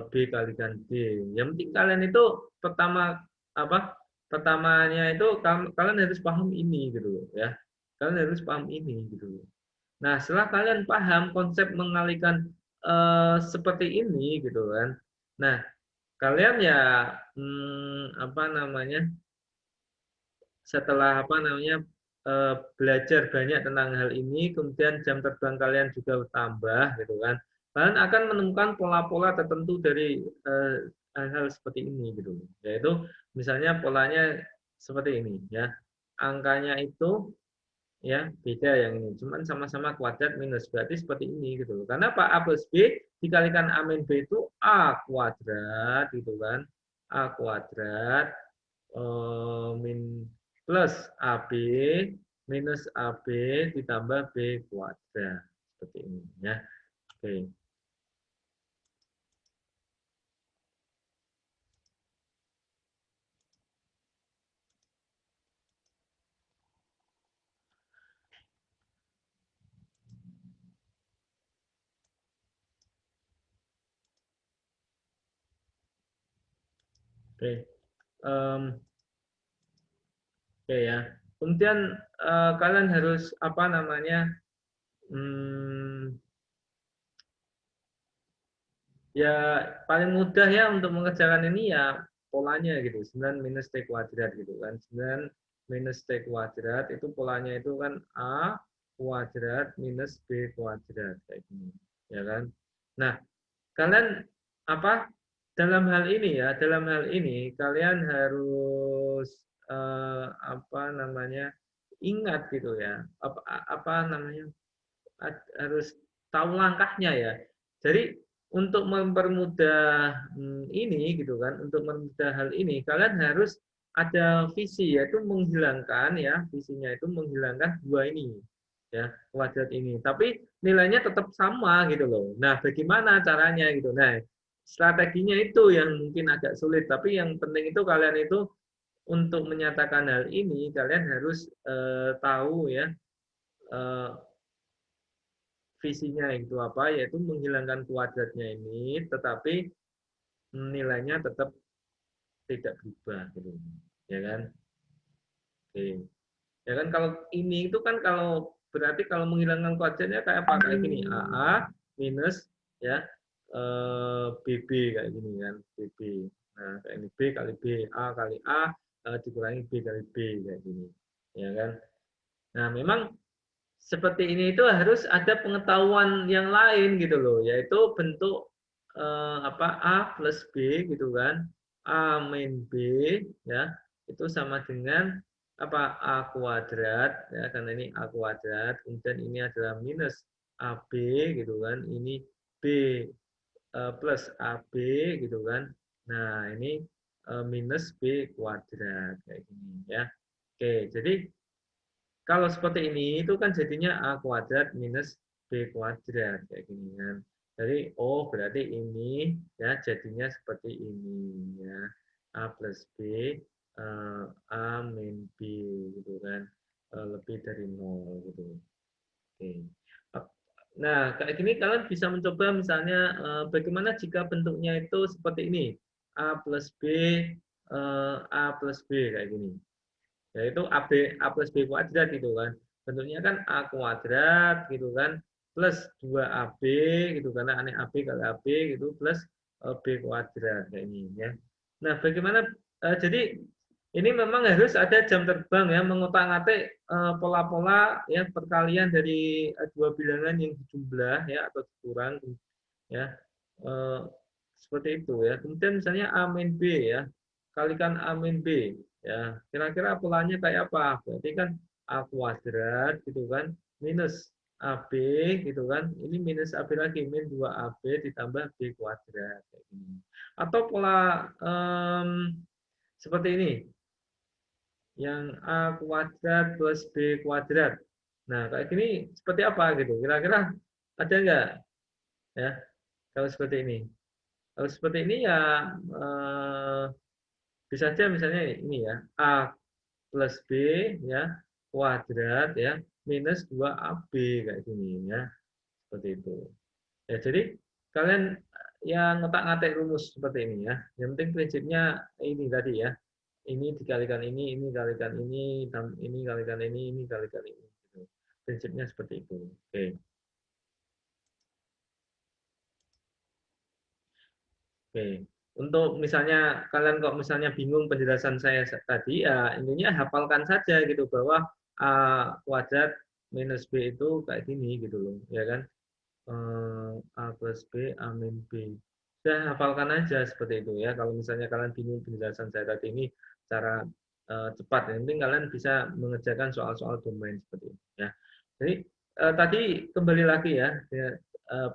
A: B kalikan D. Yang penting kalian itu pertama apa? Pertamanya itu kalian harus paham ini gitu loh ya. Kalian harus paham ini gitu loh. Nah, setelah kalian paham konsep mengalihkan seperti ini gitu kan. Nah, kalian ya apa namanya? Setelah apa namanya belajar banyak tentang hal ini, kemudian jam terbang kalian juga tambah gitu kan, kalian akan menemukan pola-pola tertentu dari hal-hal seperti ini gitu, yaitu misalnya polanya seperti ini ya, angkanya itu ya beda yang ini, cuman sama-sama kuadrat minus, berarti seperti ini gitu loh. Karena Pak A plus B dikalikan A min B itu A kuadrat gitu kan, A kuadrat min plus AB minus AB ditambah B kuadrat. Seperti ini ya. Oke. Oke. Oke ya. Kemudian kalian harus apa namanya? Hmm, ya paling mudah ya untuk mengerjakan ini ya polanya gitu, 9 minus T kuadrat gitu kan. 9 minus T kuadrat itu polanya itu kan A kuadrat minus B kuadrat kayak gini ya kan. Nah, kalian apa, dalam hal ini ya, dalam hal ini kalian harus apa namanya, ingat gitu ya, apa namanya, harus tahu langkahnya ya. Jadi untuk mempermudah ini gitu kan, untuk mempermudah hal ini kalian harus ada visi, yaitu menghilangkan ya, visinya itu menghilangkan dua ini ya, kuadrat ini. Tapi nilainya tetap sama gitu loh. Nah, bagaimana caranya gitu. Nah, strateginya itu yang mungkin agak sulit, tapi yang penting itu kalian itu untuk menyatakan hal ini kalian harus tahu ya, eh, visinya itu apa, yaitu menghilangkan kuadratnya ini, tetapi nilainya tetap tidak berubah, gitu. Ya kan? Oke. Ya kan, kalau ini itu kan kalau berarti kalau menghilangkan kuadratnya kayak apa? Kayak gini, AA minus ya BB kayak gini kan, BB. Nah, kayak ini B kali B, A kali A dikurangi B kali B kayak gini. Ya kan? Nah, memang seperti ini itu harus ada pengetahuan yang lain gitu loh, yaitu bentuk apa, A plus B gitu kan, A min B ya, itu sama dengan apa, A kuadrat ya, karena ini A kuadrat, kemudian ini adalah minus AB gitu kan, ini B plus AB gitu kan. Nah, ini minus B kuadrat kayak gini ya. Oke, jadi kalau seperti ini itu kan jadinya A kuadrat minus B kuadrat kayak gini kan. Jadi oh berarti ini ya jadinya seperti ini ya. A plus B A min B gitu kan. Lebih dari 0 gitu. Oke. Nah, kayak gini kalian bisa mencoba misalnya bagaimana jika bentuknya itu seperti ini. A plus B A plus B kayak gini, yaitu A plus B kuadrat gitu kan. Bentuknya kan A kuadrat gitu kan, plus 2AB gitu, karena aneh AB kali AB gitu, plus B kuadrat kayak ini ya. Nah, bagaimana jadi ini memang harus ada jam terbang ya, mengotak-atik pola-pola ya perkalian dari dua bilangan yang dijumlah ya atau dikurang ya. Eh, seperti itu ya. Kemudian misalnya A min B ya, kalikan A min B Ya, kira-kira polanya kayak apa? Berarti kan A kuadrat gitu kan, minus AB gitu kan. Ini minus AB lagi, min 2AB ditambah B kuadrat. Kayak gini. Atau pola seperti ini, yang A kuadrat plus B kuadrat. Nah, kayak gini seperti apa gitu? Kira-kira ada nggak? Ya, kalau seperti ini. Kalau seperti ini ya bisa saja misalnya ini ya, A plus B ya kuadrat ya minus 2AB kayak gini ya. Seperti itu. Ya, jadi kalian yang ngotak-ngatik rumus seperti ini ya. Yang penting prinsipnya ini tadi ya. Ini dikalikan ini kalikan ini kalikan ini kalikan ini. Gitu. Prinsipnya seperti itu. Oke. Oke. Untuk misalnya kalian kok misalnya bingung penjelasan saya tadi, ya intinya hafalkan saja gitu bahwa A kuadrat minus B itu kayak gini gitu loh, ya kan? A plus B, A min B. Sudah hafalkan aja seperti itu ya. Kalau misalnya kalian bingung penjelasan saya tadi ini secara cepat, yang penting kalian bisa mengerjakan soal-soal domain seperti itu ya. Jadi tadi kembali lagi ya,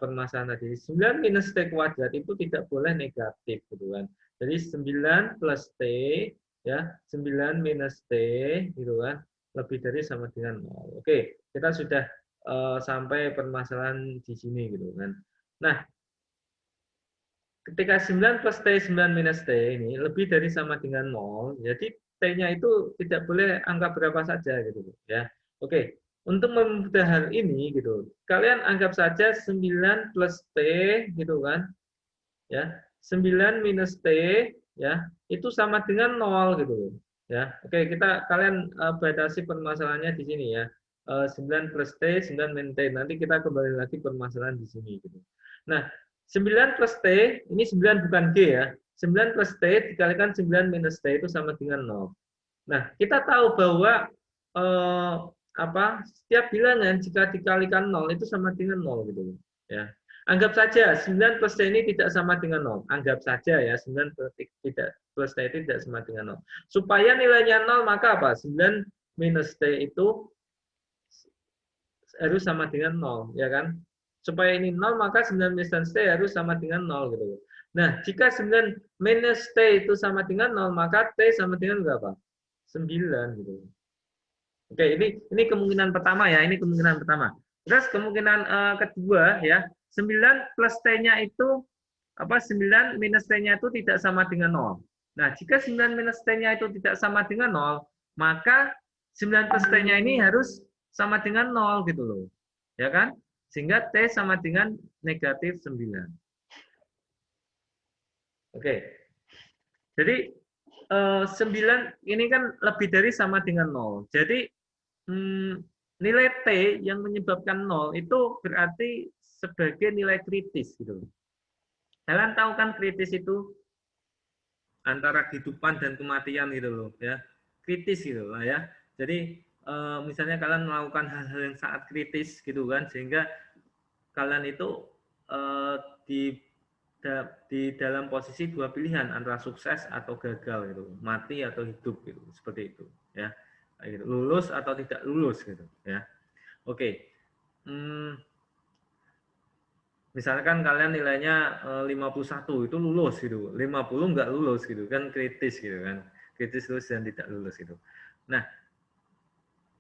A: permasalahan tadi 9 minus T kuadrat itu tidak boleh negatif gitu kan. Jadi 9 plus T ya, 9 minus T gitu kan, lebih dari sama dengan 0. Oke, kita sudah sampai permasalahan di sini gitu kan. Nah, ketika 9 plus T, 9 minus T ini lebih dari sama dengan 0, jadi T-nya itu tidak boleh angka berapa saja gitu ya. Oke, untuk mempermudah hal ini gitu, kalian anggap saja 9 plus T gitu kan, ya. 9 minus T ya, itu sama dengan 0 gitu ya. Oke, kalian batasi permasalahannya di sini ya. 9 plus T, 9 min T. Nanti kita kembali lagi permasalahan di sini gitu. Nah, 9 plus T, ini 9 bukan G ya. 9 plus T dikalikan 9 minus T itu sama dengan 0. Nah, kita tahu bahwa setiap bilangan jika dikalikan 0 itu sama dengan 0 gitu ya. Anggap saja 9 plus T ini tidak sama dengan 0. Anggap saja ya 9 plus T tidak sama dengan 0. Supaya nilainya 0 maka apa? 9 minus T itu harus sama dengan 0, ya kan? Supaya ini 0 maka 9 minus T harus sama dengan 0 gitu. Nah, jika 9 minus T itu sama dengan 0 maka T sama dengan berapa? 9 gitu. Oke, ini kemungkinan pertama ya, ini kemungkinan pertama. Terus kemungkinan kedua ya, 9 plus T-nya itu 9 minus T-nya itu tidak sama dengan 0. Nah, jika 9 minus T-nya itu tidak sama dengan 0, maka 9 plus T-nya ini harus sama dengan 0 gitu loh. Ya kan? Sehingga T sama dengan negatif 9. Oke. Jadi 9 ini kan lebih dari sama dengan 0. Jadi nilai T yang menyebabkan 0 itu berarti sebagai nilai kritis gitu. Kalian tahu kan kritis itu antara kehidupan dan kematian gitu loh ya. Kritis gitu lah ya. Jadi misalnya kalian melakukan hal-hal yang sangat kritis gitu kan, sehingga kalian itu di dalam posisi dua pilihan antara sukses atau gagal gitu, mati atau hidup gitu, seperti itu ya. Lulus atau tidak lulus gitu ya. Oke. Misalkan kalian nilainya 51 itu lulus gitu, 50 nggak lulus gitu kan, kritis gitu kan, kritis lulus dan tidak lulus gitu. Nah,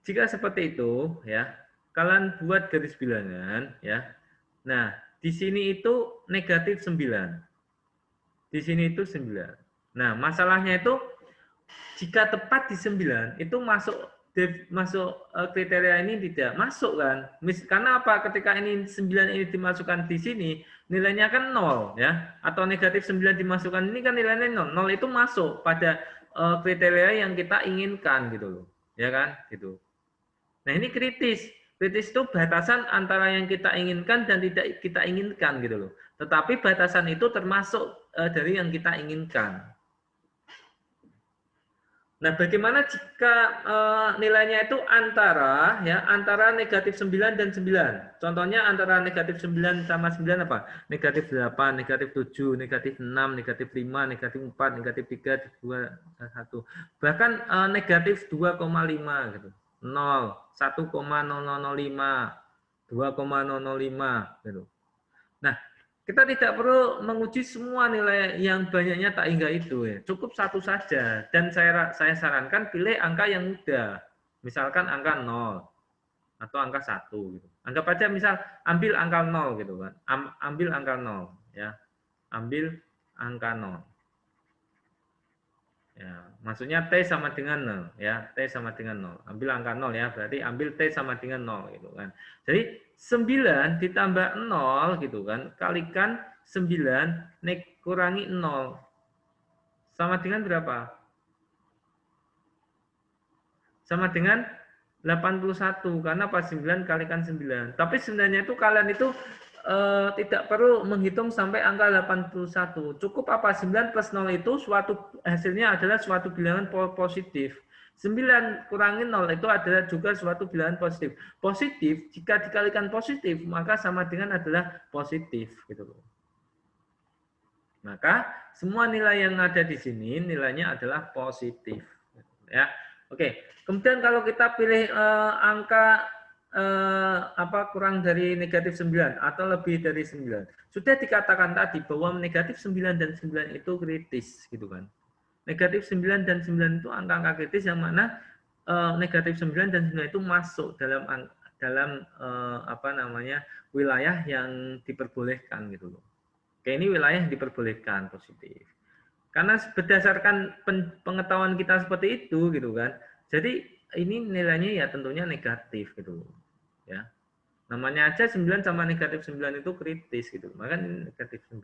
A: jika seperti itu ya, kalian buat garis bilangan ya. Nah, di sini itu negatif 9. Di sini itu 9. Nah, masalahnya itu jika tepat di 9 itu masuk kriteria ini tidak masuk kan. Karena apa? Ketika ini 9 ini dimasukkan di sini, nilainya kan 0 ya. Atau negatif 9 dimasukkan ini kan nilainya 0. 0 itu masuk pada kriteria yang kita inginkan gitu loh. Ya kan? Gitu. Nah, ini kritis. Kritis itu batasan antara yang kita inginkan dan tidak kita inginkan gitu loh. Tetapi batasan itu termasuk dari yang kita inginkan. Nah, bagaimana jika nilainya itu antara negatif 9 dan 9? Contohnya antara negatif 9 sama 9 apa? Negatif 8, negatif 7, negatif 6, negatif 5, negatif 4, negatif 3, 2, 1. Bahkan negatif 2,5 gitu. 0, 1,0005, 2,005 gitu. Nah, kita tidak perlu menguji semua nilai yang banyaknya tak hingga itu ya. Cukup satu saja. Dan saya sarankan pilih angka yang mudah. Misalkan angka 0 atau angka 1 gitu. Anggap aja misal ambil angka 0 gitu kan. Ambil angka 0 ya. Ambil angka 0. Ya, maksudnya T sama dengan 0 ya. T sama dengan 0. Ambil angka 0 ya, berarti ambil T sama dengan 0 gitu kan. Jadi 9 ditambah 0 gitu kan, kalikan 9 kurangi 0 sama dengan berapa? Sama dengan 81 karena pas 9 kalikan 9. Tapi sebenarnya itu kalian itu tidak perlu menghitung sampai angka 81. Cukup apa 9 plus 0 itu hasilnya adalah suatu bilangan positif. 9 kurangi 0 itu adalah juga suatu bilangan positif. Positif jika dikalikan positif maka sama dengan adalah positif gitu loh. Maka semua nilai yang ada di sini nilainya adalah positif ya. Oke, kemudian kalau kita pilih angka kurang dari negatif 9 atau lebih dari 9. Sudah dikatakan tadi bahwa negatif 9 dan 9 itu kritis gitu kan. Negatif 9 dan 9 itu angka-angka kritis yang mana negatif 9 dan 9 itu masuk dalam wilayah yang diperbolehkan gitu loh. Oke, ini wilayah yang diperbolehkan positif. Karena berdasarkan pengetahuan kita seperti itu gitu kan. Jadi ini nilainya ya tentunya negatif gitu. Ya. Namanya aja 9 sama negatif 9 itu kritis gitu. Maka ini negatif 9.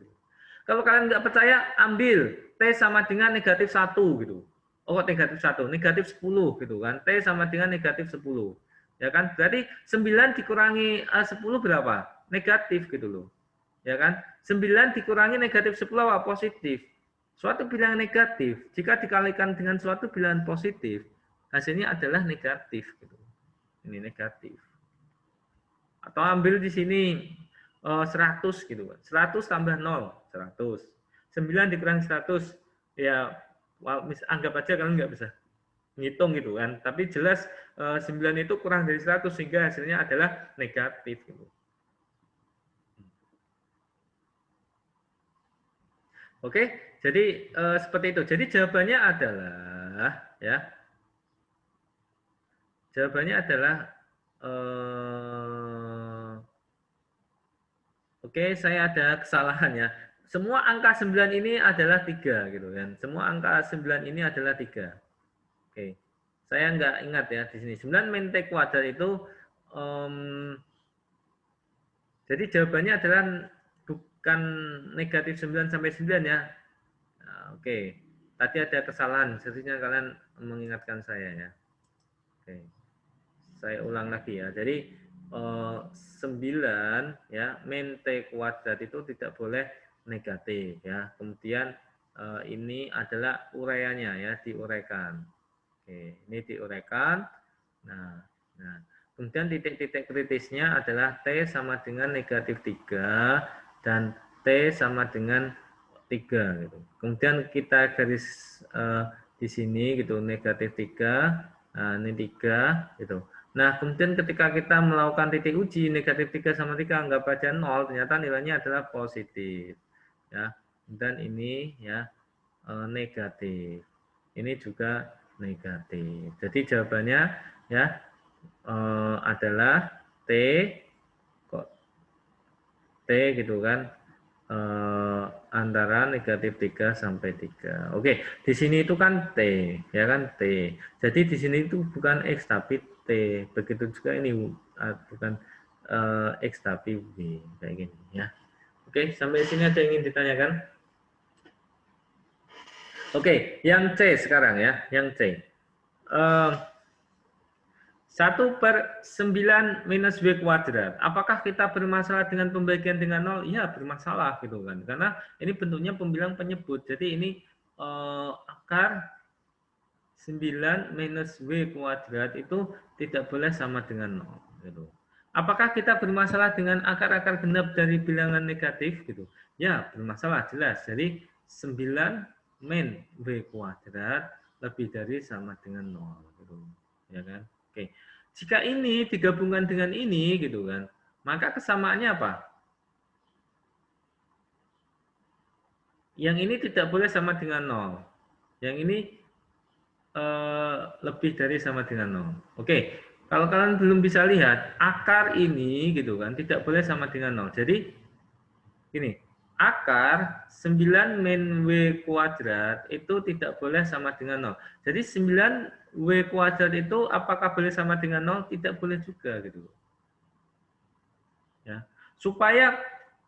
A: Kalau kalian nggak percaya, ambil T sama dengan negatif 1 gitu. Oh, negatif 1, negatif 10 gitu kan. T sama dengan negatif 10. Ya kan? Berarti 9 dikurangi 10 berapa? Negatif gitu loh. Ya kan? 9 dikurangi negatif 10 apa? Positif. Suatu bilangan negatif, jika dikalikan dengan suatu bilangan positif, hasilnya adalah negatif. Gitu. Ini negatif. Atau ambil di sini 100 gitu. 100 tambah 0, 100. 9 dikurangi 100, ya anggap aja kalian nggak bisa ngitung gitu kan. Tapi jelas 9 itu kurang dari 100 sehingga hasilnya adalah negatif. Gitu. Oke, jadi seperti itu. Jadi jawabannya adalah ya. Jawabannya adalah oke, saya ada kesalahan ya. Semua angka 9 ini adalah 3 gitu kan. Semua angka 9 ini adalah 3. Oke. Saya nggak ingat ya di sini. 9 min T kuadrat itu jadi jawabannya adalah bukan negatif 9 sampai 9 ya. Nah, oke. Tadi ada kesalahan, seharusnya kalian mengingatkan saya ya. Oke. Saya ulang lagi ya. Jadi 9 ya, min T kuadrat itu tidak boleh negatif ya. Kemudian ini adalah uraiannya ya, diuraikan. Oke, ini diuraikan. Nah, kemudian titik-titik kritisnya adalah T sama dengan negatif 3 dan T sama dengan 3 gitu. Kemudian kita garis di sini gitu negatif 3, nah ini 3 gitu. Nah, kemudian ketika kita melakukan titik uji negatif 3 sama 3 anggap aja 0, ternyata nilainya adalah positif. Ya. Dan ini ya negatif. Ini juga negatif. Jadi jawabannya ya adalah T gitu kan antara negatif 3 sampai 3. Oke, di sini itu kan T, ya kan T. Jadi di sini itu bukan X tapi T. Begitu juga ini bukan X tapi W, kayak gini ya. Oke, sampai sini ada yang ingin ditanyakan? Oke, yang C sekarang ya, yang C. 1/9 minus W kuadrat. Apakah kita bermasalah dengan pembagian dengan 0? Iya, bermasalah gitu kan. Karena ini bentuknya pembilang penyebut. Jadi ini akar 9 minus W kuadrat itu tidak boleh sama dengan 0. Gitu. Apakah kita bermasalah dengan akar-akar genap dari bilangan negatif? Gitu? Ya, bermasalah, jelas. Jadi 9 min W kuadrat lebih dari sama dengan 0. Gitu. Ya kan? Oke. Jika ini digabungkan dengan ini, gitu kan, maka kesamaannya apa? Yang ini tidak boleh sama dengan 0. Yang ini lebih dari sama dengan 0. Oke, kalau kalian belum bisa lihat, akar ini gitu kan tidak boleh sama dengan 0. Jadi gini, akar 9 min W kuadrat itu tidak boleh sama dengan 0. Jadi 9 W kuadrat itu apakah boleh sama dengan 0? Tidak boleh juga gitu. Ya. Supaya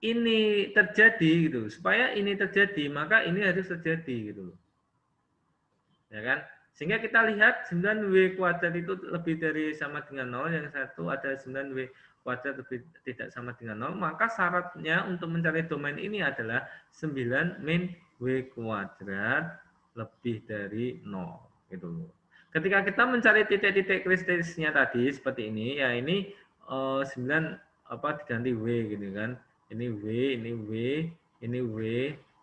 A: ini terjadi gitu, supaya ini terjadi, maka ini harus terjadi gitu. Ya kan? Sehingga kita lihat 9W kuadrat itu lebih dari sama dengan 0, yang satu ada 9W kuadrat lebih tidak sama dengan 0, maka syaratnya untuk mencari domain ini adalah 9 min W kuadrat lebih dari 0. Gitu. Ketika kita mencari titik-titik kritisnya tadi seperti ini, ya ini 9 diganti W gitu kan. Ini W, ini W, ini W,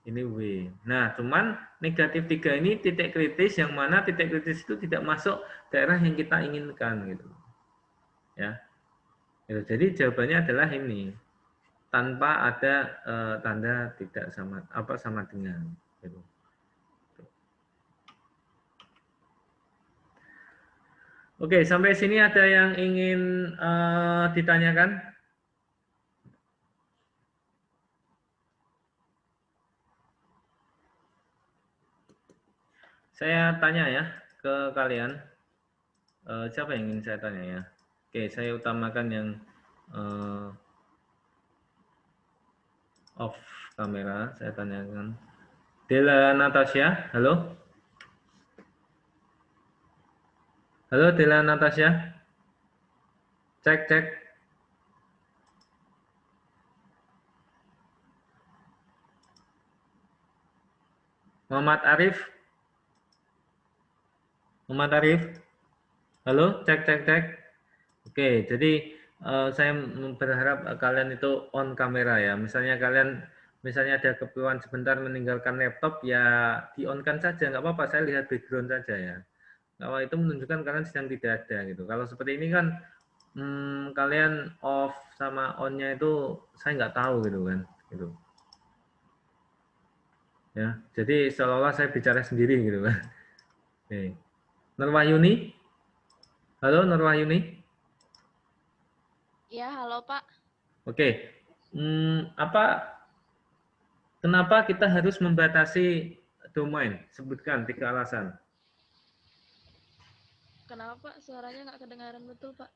A: ini W. Nah, cuman negatif 3 ini titik kritis yang mana titik kritis itu tidak masuk daerah yang kita inginkan gitu. Ya. Gitu. Jadi jawabannya adalah ini. Tanpa ada tanda tidak sama dengan gitu. Oke, sampai sini ada yang ingin ditanyakan? Saya tanya ya ke kalian. Siapa yang ingin saya tanya ya? Oke, saya utamakan yang off kamera. Saya tanyakan. Dela Natasha, halo? Halo Dela Natasha? Cek, cek. Muhammad Arif? Muhammad Arif? Halo? Cek, cek, cek. Oke, jadi saya berharap kalian itu on kamera ya. Misalnya ada keperluan sebentar meninggalkan laptop, ya di-on-kan saja, nggak apa-apa. Saya lihat background saja ya. Kalau itu menunjukkan kalian sedang tidak ada gitu. Kalau seperti ini kan kalian off sama on-nya itu saya nggak tahu gitu kan. Gitu. Ya, jadi seolah-olah saya bicara sendiri gitu kan. Oke. Nurwahyuni? Halo Nurwahyuni?
C: Ya, halo Pak.
A: Oke. Kenapa kita harus membatasi domain? Sebutkan 3 alasan.
C: Kenapa Pak? Suaranya nggak kedengaran betul Pak.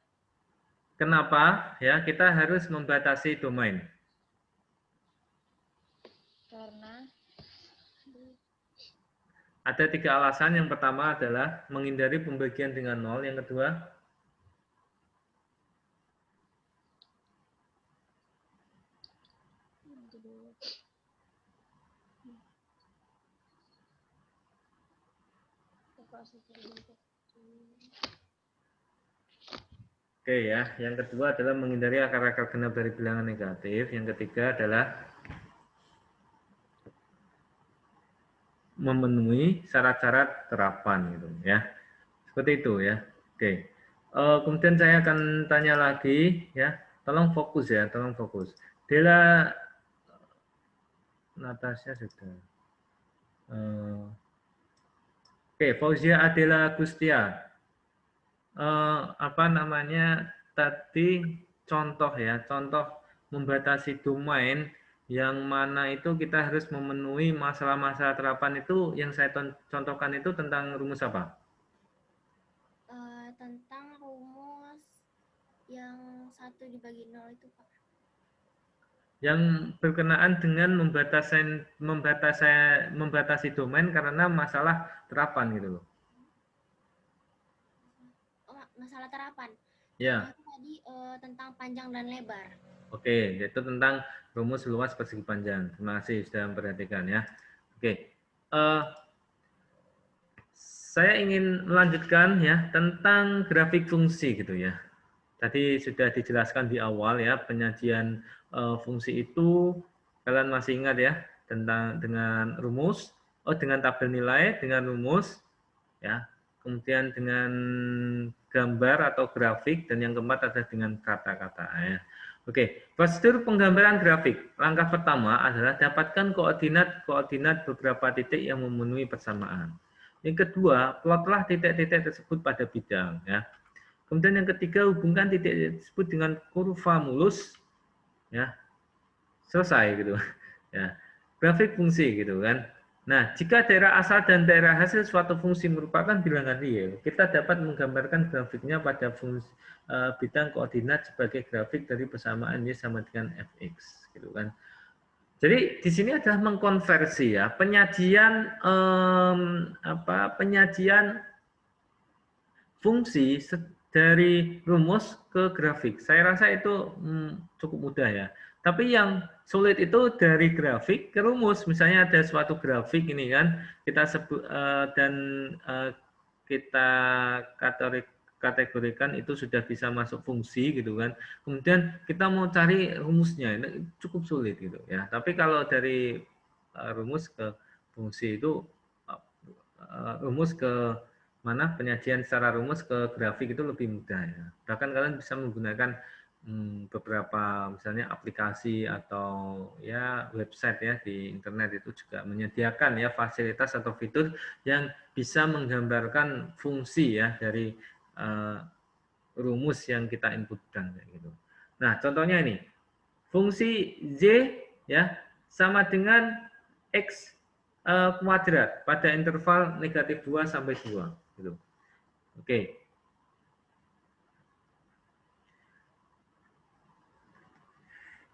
A: Kenapa ya kita harus membatasi domain?
C: Karena
A: Ada 3 alasan. Yang pertama adalah menghindari pembagian dengan 0. Yang kedua, oke ya, yang kedua adalah menghindari akar-akar genap dari bilangan negatif. Yang ketiga adalah memenuhi syarat-syarat terapan gitu ya. Seperti itu ya. Oke. Kemudian saya akan tanya lagi ya. Tolong fokus ya, tolong fokus. Dela Natasha sudah. Oke, Fauzia Adela Gustia. Apa namanya tadi contoh ya, contoh membatasi domain yang mana itu kita harus memenuhi masalah-masalah terapan itu yang saya contohkan itu tentang rumus apa?
D: Tentang rumus yang 1 dibagi 0 itu Pak.
A: Yang berkenaan dengan membatasi domain karena masalah terapan gitu loh.
D: Oh, masalah terapan.
A: Ya.
D: Itu tadi tentang panjang dan lebar.
A: Oke, yaitu tentang rumus luas persegi panjang. Terima kasih sudah memperhatikan ya. Oke. saya ingin melanjutkan ya tentang grafik fungsi gitu ya. Tadi sudah dijelaskan di awal ya, penyajian fungsi itu kalian masih ingat ya, tentang dengan rumus, dengan tabel nilai, dengan rumus ya. Kemudian dengan gambar atau grafik, dan yang keempat adalah dengan kata-kata ya. Oke, prosedur penggambaran grafik. Langkah pertama adalah dapatkan koordinat beberapa titik yang memenuhi persamaan. Yang kedua, plotlah titik-titik tersebut pada bidang ya. Kemudian yang ketiga, hubungkan titik tersebut dengan kurva mulus ya. Selesai gitu. Ya. Grafik fungsi gitu kan. Nah, jika daerah asal dan daerah hasil suatu fungsi merupakan bilangan real, kita dapat menggambarkan grafiknya pada fungsi bidang koordinat sebagai grafik dari persamaan y sama dengan fx gitu kan. Jadi di sini adalah mengkonversi ya, penyajian penyajian fungsi dari rumus ke grafik. Saya rasa itu cukup mudah ya. Tapi yang sulit itu dari grafik ke rumus. Misalnya ada suatu grafik ini kan, kita sebut dan kita kategorikan itu sudah bisa masuk fungsi gitu kan. Kemudian kita mau cari rumusnya, ini cukup sulit gitu ya. Tapi kalau dari rumus ke fungsi itu rumus ke mana penyajian secara rumus ke grafik itu lebih mudah ya. Bahkan kalian bisa menggunakan beberapa misalnya aplikasi atau ya website ya di internet itu juga menyediakan ya fasilitas atau fitur yang bisa menggambarkan fungsi ya dari rumus yang kita inputkan gitu. Nah, contohnya ini. Fungsi y ya sama dengan x kuadrat pada interval negatif 2 sampai 2 gitu. Oke.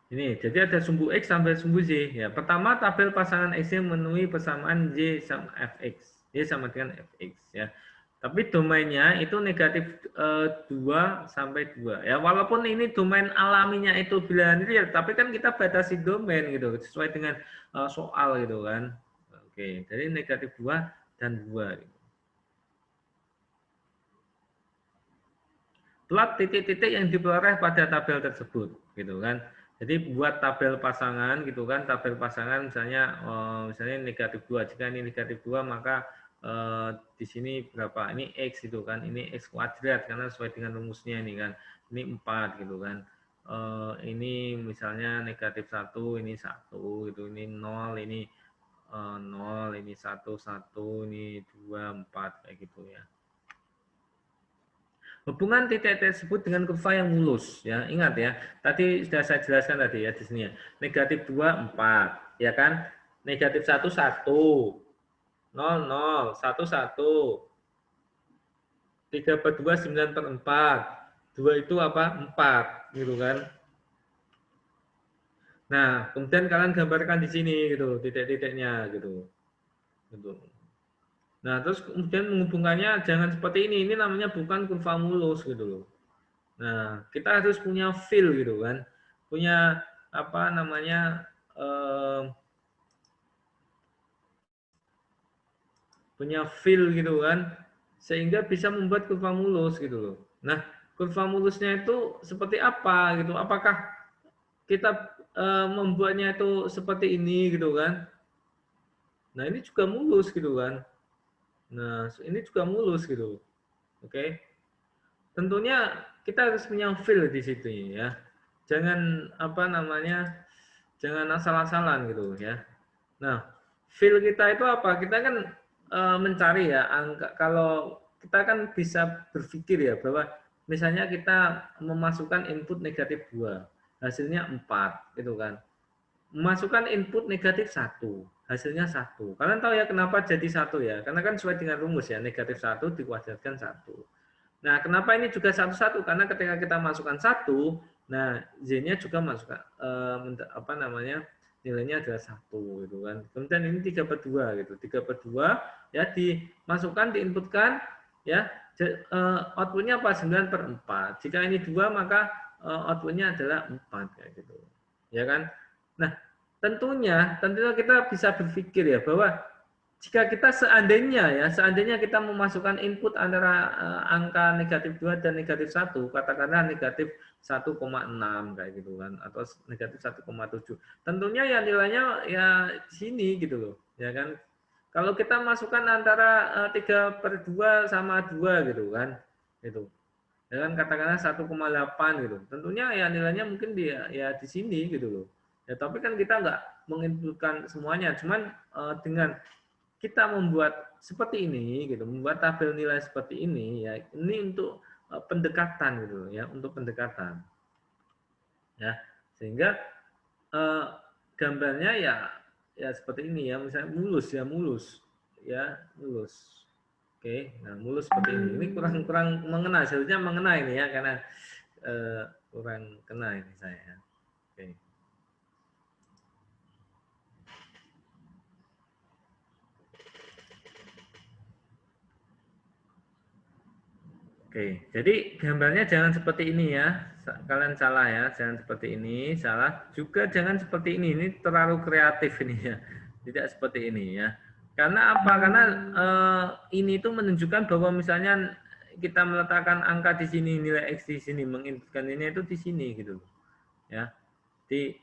A: Ini jadi ada sumbu x sampai sumbu y ya. Pertama tabel pasangan x memenuhi persamaan y sama fx. Y sama dengan fx ya. Tapi domainnya itu negatif 2 sampai 2 ya. Walaupun ini domain alaminya itu bilangan real, tapi kan kita batasi domain gitu sesuai dengan soal gitu kan. Oke, jadi negatif 2 dan 2 gitu. Plot titik-titik yang diperoleh pada tabel tersebut gitu kan. Jadi buat tabel pasangan gitu kan, tabel pasangan misalnya misalnya negatif 2, jika ini negatif 2 maka di sini berapa? Ini x gitu kan, ini x kuadrat karena sesuai dengan rumusnya ini kan. Ini 4 gitu kan. Ini misalnya negatif 1, ini 1 gitu, ini 0, ini 0, ini 1, 1, ini 2, 4 kayak gitu ya. Hubungan titik tersebut dengan kurva yang mulus ya. Ingat ya, tadi sudah saya jelaskan tadi ya di sini ya. Negatif 2 4 ya kan? Negatif 1 1 0 0 1 1 3 per 2 9 per 4 2 itu apa? 4 gitu kan. Nah, kemudian kalian gambarkan di sini gitu, titik-titiknya gitu. Gitu. Nah, terus kemudian menghubungkannya jangan seperti ini namanya bukan kurva mulus gitu loh. Nah, kita harus punya feel gitu kan, punya apa namanya punya feel gitu kan, sehingga bisa membuat kurva mulus gitu loh. Nah, kurva mulusnya itu seperti apa gitu? Apakah kita membuatnya itu seperti ini gitu kan? Nah, ini juga mulus gitu kan. Nah, ini juga mulus gitu. Oke. Tentunya kita harus punya feel di situ ya. Jangan apa namanya? Jangan asal-asalan gitu ya. Nah, feel kita itu apa? Kita kan mencari ya angka, kalau kita kan bisa berpikir ya bahwa misalnya kita memasukkan input negatif 2, hasilnya 4 gitu kan. Memasukkan input negatif 1, hasilnya 1. Kalian tahu ya kenapa jadi 1 ya? Karena kan sesuai dengan rumus ya, negatif 1 dikuadratkan 1. Nah, kenapa ini juga 1-1? Karena ketika kita masukkan 1, nah z-nya juga masukkan apa namanya? Nilainya adalah 1 gitu kan. Kemudian ini 3 per 2 gitu. 3 per 2 ya dimasukkan, diinputkan ya, outputnya apa? 9 per 4. Jika ini 2 maka outputnya adalah 4 kayak gitu. Ya kan? Nah, tentunya kita bisa berpikir ya bahwa jika kita seandainya kita memasukkan input antara angka negatif 2 dan negatif 1, katakanlah negatif 1,6 kayak gitu kan, atau negatif 1,7. Tentunya ya nilainya ya sini gitu loh, ya kan. Kalau kita masukkan antara 3/2 sama 2 gitu kan, gitu. Ya kan katakanlah 1,8 gitu. Tentunya ya nilainya mungkin ya di sini gitu loh. Ya tapi kan kita nggak menginputkan semuanya, cuman dengan kita membuat seperti ini gitu, membuat tabel nilai seperti ini ya, ini untuk pendekatan gitu ya, untuk pendekatan. Ya, sehingga gambarnya ya seperti ini ya, misalnya mulus ya, mulus. Oke, nah mulus seperti ini. Ini kurang mengena, seharusnya mengena ini ya, karena kurang kena ini saya. Oke. Oke, jadi gambarnya jangan seperti ini ya. Kalian salah ya, jangan seperti ini, salah. Juga jangan seperti ini terlalu kreatif ini ya. Tidak seperti ini ya. Karena apa? Karena ini itu menunjukkan bahwa misalnya kita meletakkan angka di sini, nilai X di sini, menginputkan ini itu di sini gitu. Ya. Jadi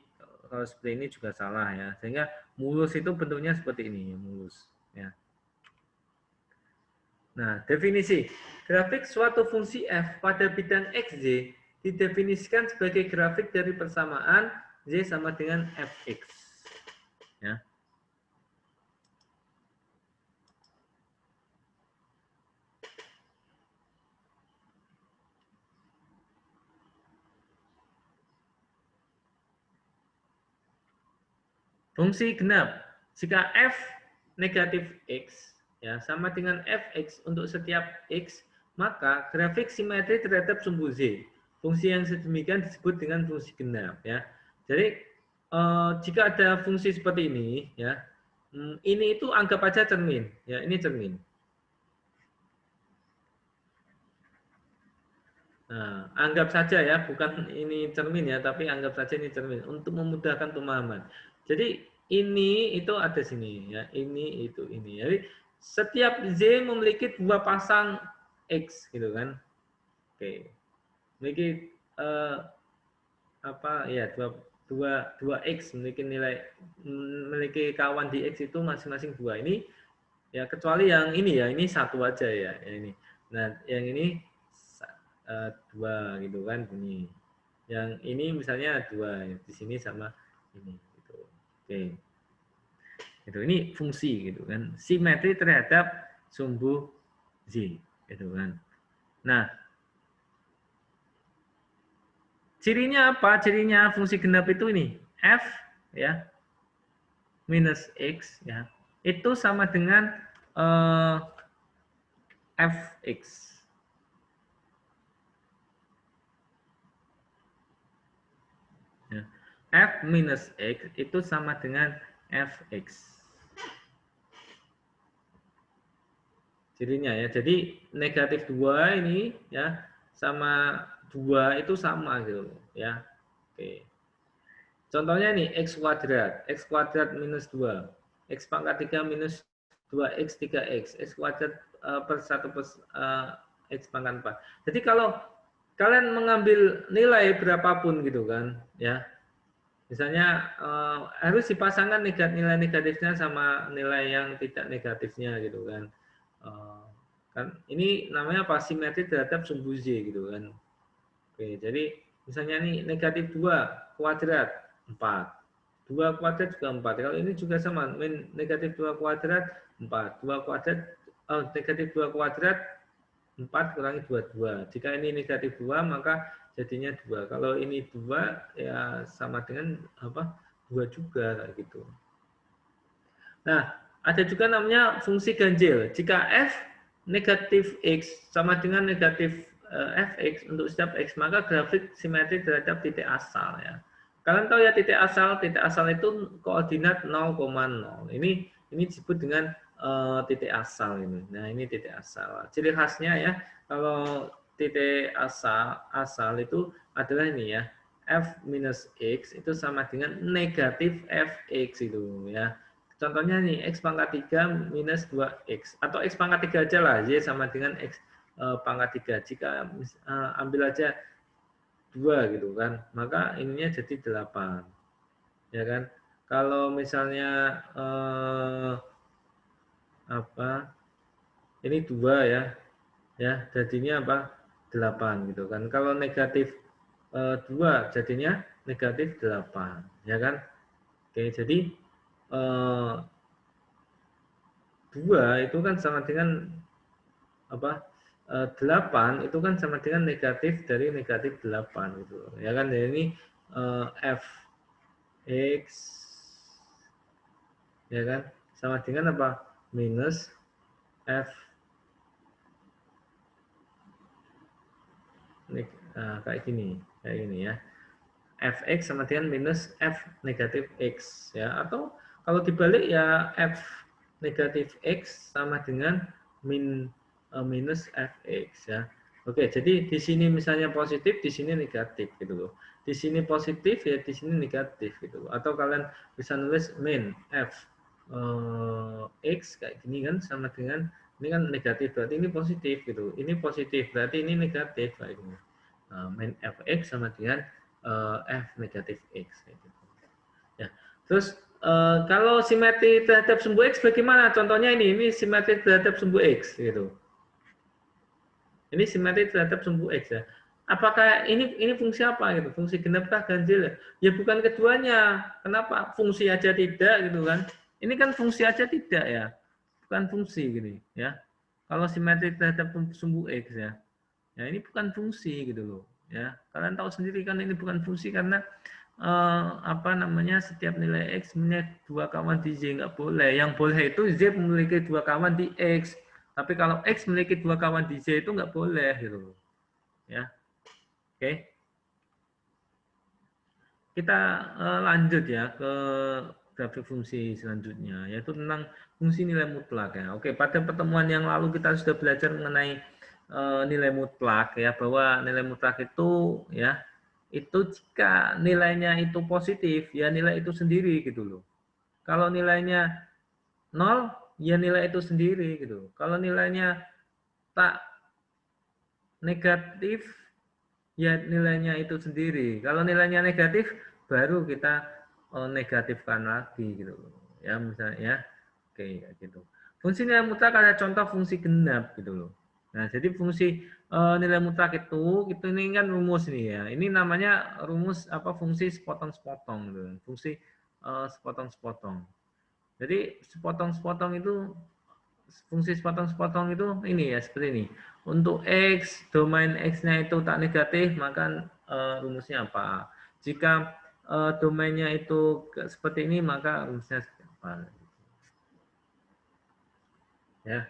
A: kalau seperti ini juga salah ya. Sehingga mulus itu bentuknya seperti ini, mulus ya. Nah, definisi. Grafik suatu fungsi f pada bidang xy didefinisikan sebagai grafik dari persamaan y sama dengan fx. Ya. Fungsi genap. Jika f negatif x ya sama dengan fx untuk setiap x, maka grafik simetri terhadap sumbu z. Fungsi yang sedemikian disebut dengan fungsi genap ya. Jadi jika ada fungsi seperti ini ya, ini itu anggap aja cermin ya, ini cermin. Nah, anggap saja ya, bukan ini cermin ya, tapi anggap saja ini cermin untuk memudahkan pemahaman. Jadi ini itu ada sini ya, ini itu ini. Jadi setiap z memiliki dua pasang x gitu kan. Oke. Memiliki apa ya, dua x memiliki kawan di x itu masing-masing dua. Ini ya kecuali yang ini ya, ini satu aja ya, ini. Nah, yang ini dua gitu kan bunyi. Yang ini misalnya dua di sini sama ini gitu. Oke. Itu ini fungsi gitu kan. Simetri terhadap sumbu z gitu kan. Nah, cirinya apa? Cirinya fungsi genap itu ini f ya minus x ya. Itu sama dengan fx. F minus X itu sama dengan Fx. Cirinya ya. Jadi negatif 2 ini ya sama 2 itu sama gitu ya. Oke. Contohnya nih X kuadrat. X kuadrat minus 2. X pangkat 3 minus 2X 3X. X kuadrat per 1 plus X pangkat 4. Jadi kalau kalian mengambil nilai berapapun gitu kan ya, misalnya harus dipasangkan nilai negatifnya sama nilai yang tidak negatifnya gitu kan. Kan ini namanya apa? Simetri terhadap sumbu z gitu kan. Oke, jadi misalnya nih negatif 2 kuadrat 4. 2 kuadrat juga 4. Kalau ini juga sama, negatif 2 kuadrat 4. 2 kuadrat negatif 2 kuadrat 4 kurangi 2. Jika ini negatif 2 maka jadinya 2. Kalau ini 2 ya sama dengan apa? 2 juga kayak gitu. Nah, ada juga namanya fungsi ganjil. Jika f negatif x sama dengan negatif fx untuk setiap x, maka grafik simetri terhadap titik asal ya. Kalian tahu ya titik asal itu koordinat 0,0. Ini disebut dengan titik asal ini. Nah, ini titik asal. Ciri khasnya ya, kalau titik asal itu adalah ini ya, f minus x itu sama dengan negatif fx itu ya. contohnya nih, X pangkat 3 minus 2X. Atau X pangkat 3 aja lah, Y sama dengan X pangkat 3. Jika ambil aja 2 gitu kan, maka ininya jadi 8. Ya kan? Kalau misalnya ini 2 ya. Ya, jadinya apa? 8 gitu kan. Kalau negatif 2 jadinya negatif 8, ya kan? Oke, jadi 2 itu kan sama dengan apa? 8 itu kan sama dengan negatif dari negatif 8 gitu. Ya kan? Jadi ini f x ya kan sama dengan apa? Minus f kayak gini ya. Fx sama dengan minus f negatif x ya, atau kalau dibalik ya f negatif x sama dengan minus fx ya. Oke, jadi di sini misalnya positif, di sini negatif gitu loh. Di sini positif ya, di sini negatif gitu loh. Atau kalian bisa nulis min f x kayak gini kan sama dengan ini kan negatif, berarti ini positif gitu. Ini positif, berarti ini negatif kayak gini. Min fx sama dengan f negatif x gitu. Ya. Terus kalau simetri terhadap sumbu x bagaimana? Contohnya ini simetri terhadap sumbu x gitu. Ini simetri terhadap sumbu x ya. Apakah ini fungsi apa gitu? Fungsi genapkah ganjil ya? Ya bukan keduanya. Kenapa? Fungsi aja tidak gitu kan? Ini kan fungsi aja tidak ya. Bukan fungsi gini ya. Kalau simetri terhadap sumbu x ya. Ya ini bukan fungsi gitu loh. Ya, kalian tahu sendiri kan ini bukan fungsi karena setiap nilai x memiliki 2 kawan di y, nggak boleh. Yang boleh itu z memiliki 2 kawan di x. Tapi kalau x memiliki 2 kawan di y itu nggak boleh gitu. Ya. Oke. Kita lanjut ya ke grafik fungsi selanjutnya, yaitu tentang fungsi nilai mutlak ya. Oke, pada pertemuan yang lalu kita sudah belajar mengenai nilai mutlak ya, bahwa nilai mutlak itu ya itu jika nilainya itu positif ya nilai itu sendiri gitu loh. Kalau nilainya 0 ya nilai itu sendiri gitu. Kalau nilainya tak negatif ya nilainya itu sendiri. Kalau nilainya negatif baru kita negatifkan lagi gitu loh. Ya misalnya ya. Oke kayak gitu. Fungsi nilai mutlak ada contoh fungsi genap gitu loh. Nah, jadi fungsi nilai mutlak itu ini kan rumus nih ya. Ini namanya rumus fungsi sepotong-sepotong gitu. Fungsi sepotong-sepotong. Jadi sepotong-sepotong itu fungsi sepotong-sepotong itu ini ya seperti ini. Untuk x, domain x-nya itu tak negatif, maka rumusnya apa? Jika domainnya itu seperti ini, maka rumusnya apa? Ya.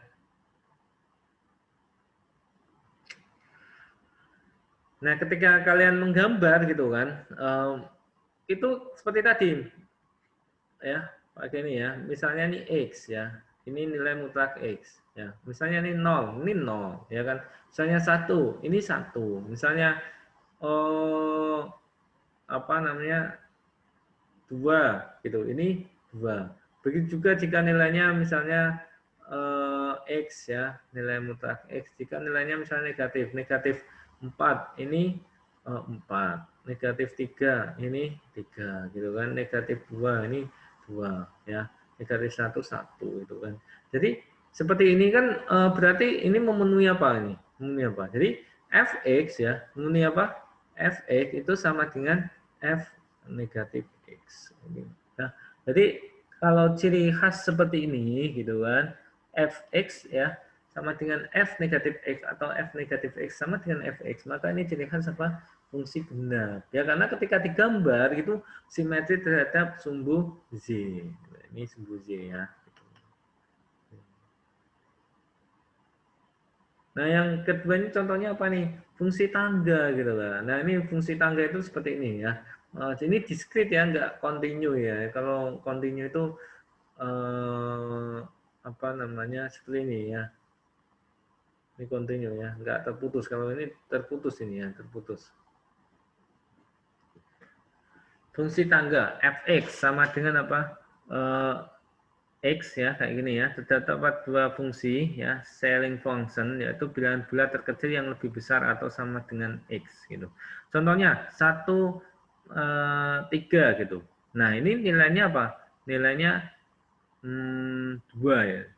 A: Nah, ketika kalian menggambar gitu kan, itu seperti tadi, ya, pakai ini ya. Misalnya ini x ya, ini nilai mutlak x. Ya, misalnya ini 0, ya kan. Misalnya 1, ini 1. Misalnya 2 gitu, ini 2. Begitu juga jika nilainya misalnya x ya, nilai mutlak x. Jika nilainya misalnya negatif 4, ini 4. Negatif 3, ini 3 gitu kan. Negatif 2, ini 2 ya. Negatif 1, 1 gitu kan. Jadi seperti ini kan berarti ini memenuhi apa ini? Memenuhi apa? Jadi fx ya, memenuhi apa? Fx itu sama dengan f negatif x. Nah, jadi kalau ciri khas seperti ini gitu kan, fx ya sama dengan f negatif x atau f negatif x sama dengan fx, maka ini ciri khas apa? Fungsi genap. Ya karena ketika digambar itu simetri terhadap sumbu z. Ini sumbu z ya. Nah, yang kedua ini contohnya apa nih? Fungsi tangga gitu lah. Nah, ini fungsi tangga itu seperti ini ya. Ini diskrit ya, nggak kontinu ya. Kalau kontinu itu seperti ini ya. Ini kontinu ya, nggak terputus. Kalau ini terputus ini ya, terputus. Fungsi tangga fx sama dengan apa? X ya, kayak gini ya, terdapat dua fungsi ya, Schelling function, yaitu bilangan bulat terkecil yang lebih besar atau sama dengan X gitu. Contohnya 1, 3 gitu. Nah, ini nilainya apa? Nilainya 2 ya.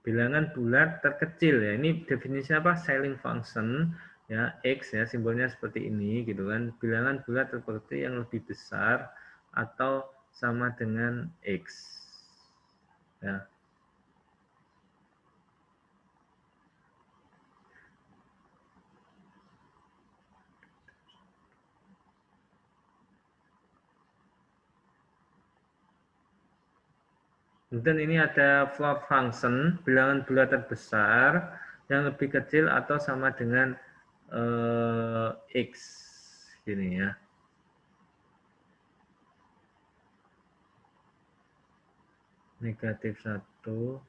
A: Bilangan bulat terkecil ya. Ini definisi apa? Schelling function ya, X ya, simbolnya seperti ini gitu kan. Bilangan bulat terkecil yang lebih besar atau sama dengan X. Ya. Kemudian ini ada float function, bilangan bulat terbesar yang lebih kecil atau sama dengan X. Gini ya. -1.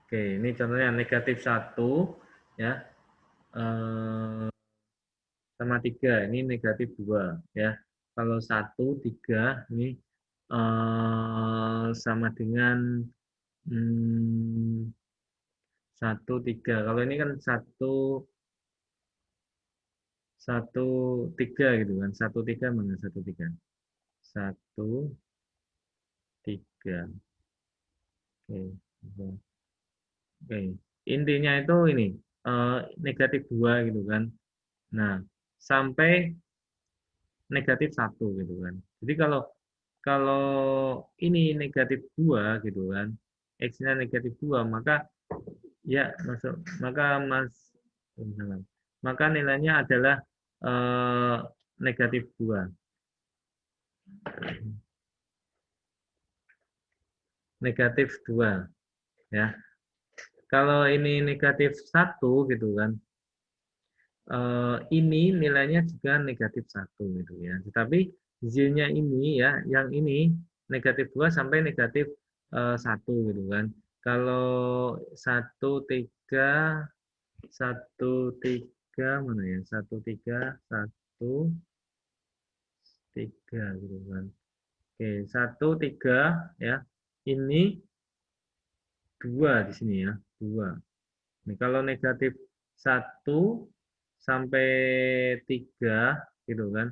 A: Oke, ini contohnya -1 ya. Sama 3, ini -2 ya. Kalau 1, 3 ini sama dengan 1, 3. Kalau ini kan 1, 3 gitu kan. 1, 3 mana 1, 3? 1, 3. Oke. Oke. Intinya itu ini -2 gitu kan. Nah, sampai -1 gitu kan. Jadi kalau kalau ini -2 gitu kan, X-nya -2, maka ya masuk, maka nilainya adalah -2. -2 ya. Kalau ini -1 gitu kan, ini nilainya juga -1 gitu ya. Tetapi z-nya ini ya, yang ini -2 sampai -1 gitu kan. Kalau 1, 3, 1, 3 mana ya? 1, 3, 1, 3 gitu kan. Oke, 1, 3 ya. Ini 2 di sini ya, 2. Ini kalau -1 sampai 3 gitu kan.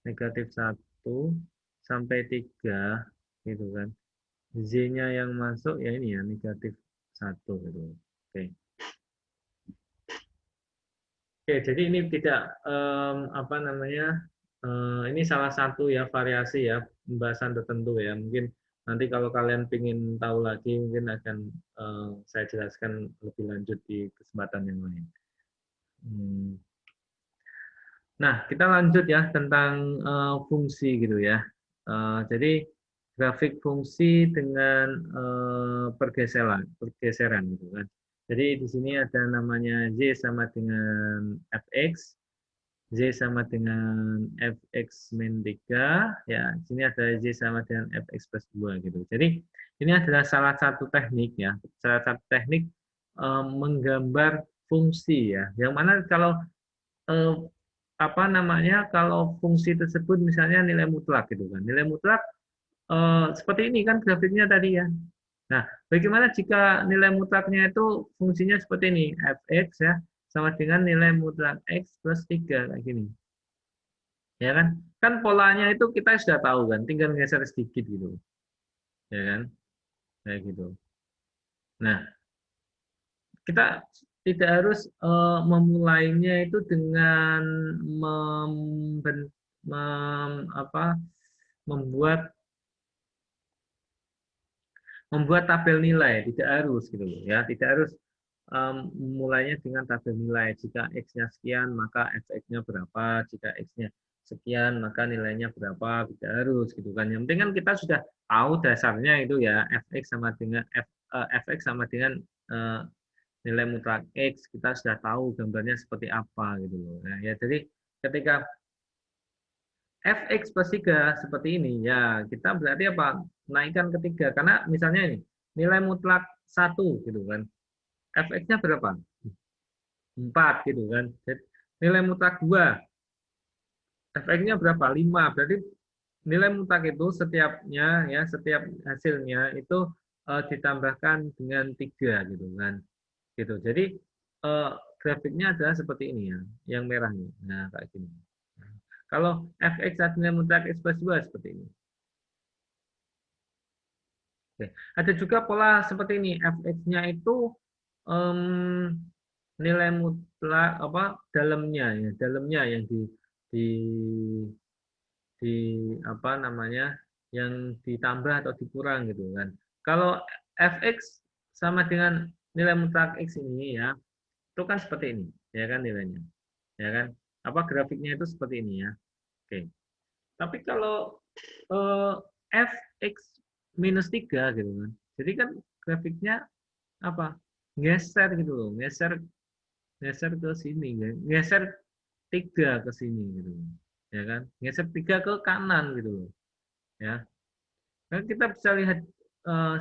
A: -1 sampai 3 gitu kan. Z-nya yang masuk ya ini ya, -1 gitu. Oke. Oke, jadi ini tidak apa namanya? Ini salah satu ya variasi ya pembahasan tertentu ya. Mungkin nanti kalau kalian ingin tahu lagi mungkin akan saya jelaskan lebih lanjut di kesempatan yang lain. Nah, kita lanjut ya tentang fungsi gitu ya. Jadi grafik fungsi dengan pergeseran gitu kan. Jadi di sini ada namanya y sama dengan fx, y sama dengan fx min 3, ya. Di sini ada y sama dengan fx plus 2 gitu. Jadi ini adalah salah satu teknik ya, salah satu teknik menggambar fungsi ya. Yang mana kalau apa namanya, kalau fungsi tersebut misalnya nilai mutlak gitu kan, nilai mutlak seperti ini kan grafiknya tadi ya. Nah, bagaimana jika nilai mutlaknya itu fungsinya seperti ini, fx ya sama dengan nilai mutlak x plus 3 kayak gini, ya kan? Kan polanya itu kita sudah tahu kan, tinggal geser sedikit gitu, ya kan? Kayak gitu. Nah, kita tidak harus memulainya itu dengan apa, membuat tabel nilai, tidak harus gitu loh ya, tidak harus mulainya dengan tabel nilai. Jika x-nya sekian maka fx-nya berapa, jika x-nya sekian maka nilainya berapa, tidak harus gitu kan. Yang penting kan kita sudah tahu dasarnya itu ya, fx sama dengan nilai mutlak x, kita sudah tahu gambarnya seperti apa gitu loh ya. Jadi ketika fx plus 3 seperti ini ya, kita berarti apa, naikkan ke 3 karena misalnya ini nilai mutlak 1 gitu kan, fx-nya berapa, 4 gitu kan. Jadi, nilai mutlak 2, fx-nya berapa, 5, berarti nilai mutlak itu setiapnya ya, setiap hasilnya itu ditambahkan dengan 3 gitu kan. Gitu. Jadi grafiknya adalah seperti ini ya, yang merah nih. Nah, kayak gini. Nah, kalau fx nilai mutlak x plus 2 seperti ini. Oke. Ada juga pola seperti ini, fx-nya itu nilai mutlak apa dalamnya ya, dalamnya yang di di apa namanya yang ditambah atau dikurang gitu kan. Kalau fx sama dengan nilai mutlak x ini ya, itu kan seperti ini, ya kan nilainya. Ya kan? Apa grafiknya itu seperti ini ya. Oke. Tapi kalau fx minus 3 gitu kan. Jadi kan grafiknya apa? Geser gitu loh, geser geser ke sini, geser 3 ke sini gitu. Ya kan? Geser 3 ke kanan gitu loh. Ya. Kan kita bisa lihat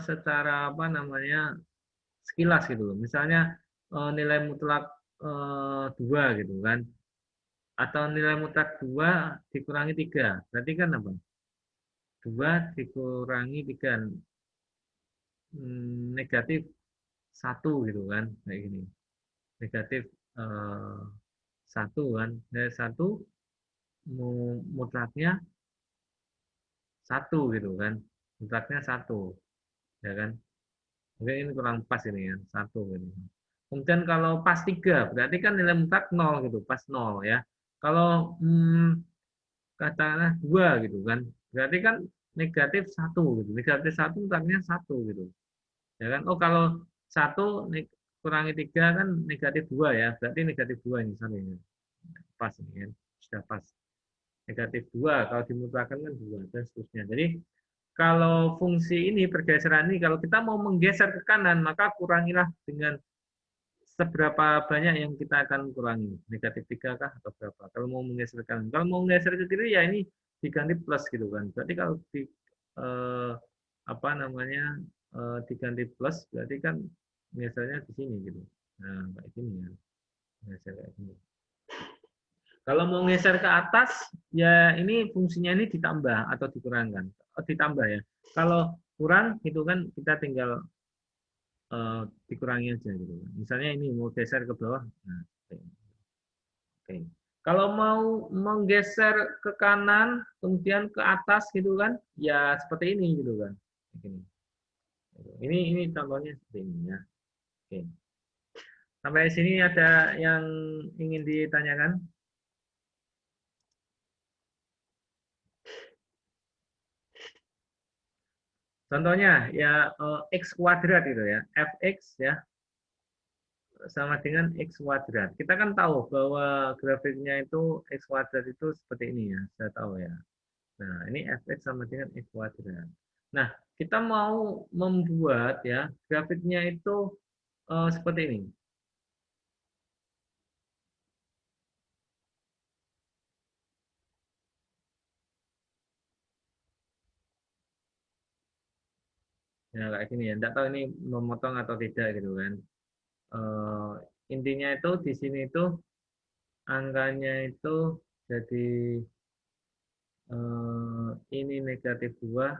A: secara apa namanya sekilas gitu loh. Misalnya nilai mutlak 2 gitu kan. Atau nilai mutlak 2 dikurangi 3. Berarti kan apa? 2 dikurangi 3 negatif 1 gitu kan. Kayak gini. Negatif 1 kan. Dari 1 mutlaknya 1 gitu kan. Mutlaknya 1. Ya kan? Mungkin ini kurang pas ini ya. 1 gitu. Kemudian kalau pas 3 berarti kan nilai mutlak 0 gitu. Pas 0 ya. Kalau katakanlah 2 gitu kan. Berarti kan negatif 1 gitu. Negatif 1 mutlaknya 1 gitu. Ya kan? Oh, kalau 1 kurangi 3 kan negatif 2 ya. Berarti negatif 2 ini misalnya. Pas ini kan. Sudah pas. Negatif 2 kalau dimutlakan kan 2 dan seterusnya. Jadi kalau fungsi ini pergeseran ini kalau kita mau menggeser ke kanan maka kurangilah dengan seberapa banyak yang kita akan kurangi, negatif 3 kah atau berapa, kalau mau menggeser ke kanan. Kalau mau menggeser ke kiri ya ini diganti plus gitu kan. Berarti kalau di apa namanya diganti plus berarti kan gesernya di sini gitu. Nah kayak gini ya, geser kayak gini. Kalau mau geser ke atas ya ini fungsinya ini ditambah atau dikurangkan. Ditambah ya. Kalau kurang itu kan kita tinggal dikurangi aja gitu. Misalnya ini mau geser ke bawah. Nah, oke. Kalau mau menggeser ke kanan, kemudian ke atas gitu kan, ya seperti ini gitu kan. Ini contohnya seperti ini ya. Oke. Sampai sini ada yang ingin ditanyakan? Contohnya ya x kuadrat itu ya, fx ya sama dengan x kuadrat. Kita kan tahu bahwa grafiknya itu x kuadrat itu seperti ini ya, saya tahu ya. Nah, ini fx sama dengan x kuadrat. Nah, kita mau membuat ya grafiknya itu seperti ini. Ya, kayak gini ya. Tidak tahu ini memotong atau tidak gitu kan. Intinya itu di sini itu angkanya itu jadi ini negatif 2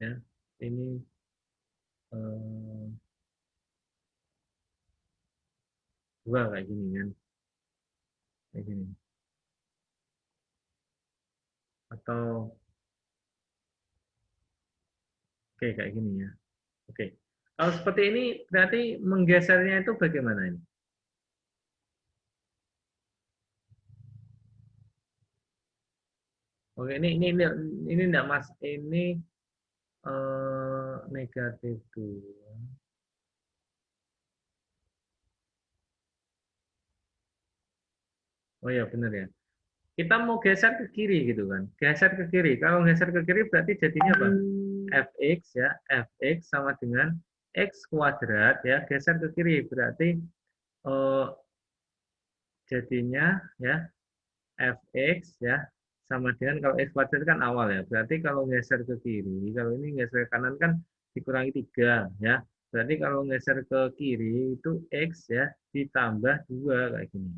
A: ya. Ini eh, 2 kayak gini kan. Kayak gini. Atau oke kayak gini ya. Oke. Kalau seperti ini berarti menggesernya itu bagaimana ini? Oke, ini enggak Mas. Ini negatif 2. Oh ya benar ya. Kita mau geser ke kiri gitu kan. Geser ke kiri. Kalau geser ke kiri berarti jadinya apa? Fx ya, fx sama dengan x kuadrat ya, geser ke kiri berarti eh, jadinya ya fx ya sama dengan kalau x kuadrat kan awal ya. Berarti kalau geser ke kiri, kalau ini geser ke kanan kan dikurangi 3 ya. Berarti kalau geser ke kiri itu x ya ditambah 2 kayak gini.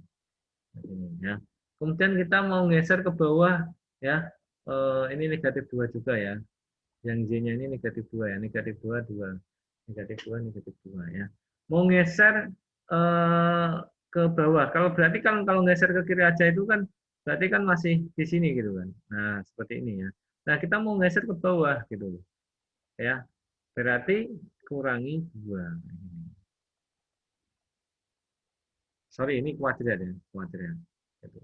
A: Ya. Kemudian kita mau geser ke bawah ya. ini negatif 2 juga ya. Yang Z-nya ini negatif 2 ya. Negatif 2, 2. Negatif 2, negatif 2 ya. Mau geser ke bawah. Kalau berarti kan kalau geser ke kiri aja itu kan berarti kan masih di sini gitu kan. Nah, seperti ini ya. Nah, kita mau geser ke bawah gitu loh. Ya. Berarti kurangi 2. Sorry, ini kuadrat ya. Kuadrat. Gitu.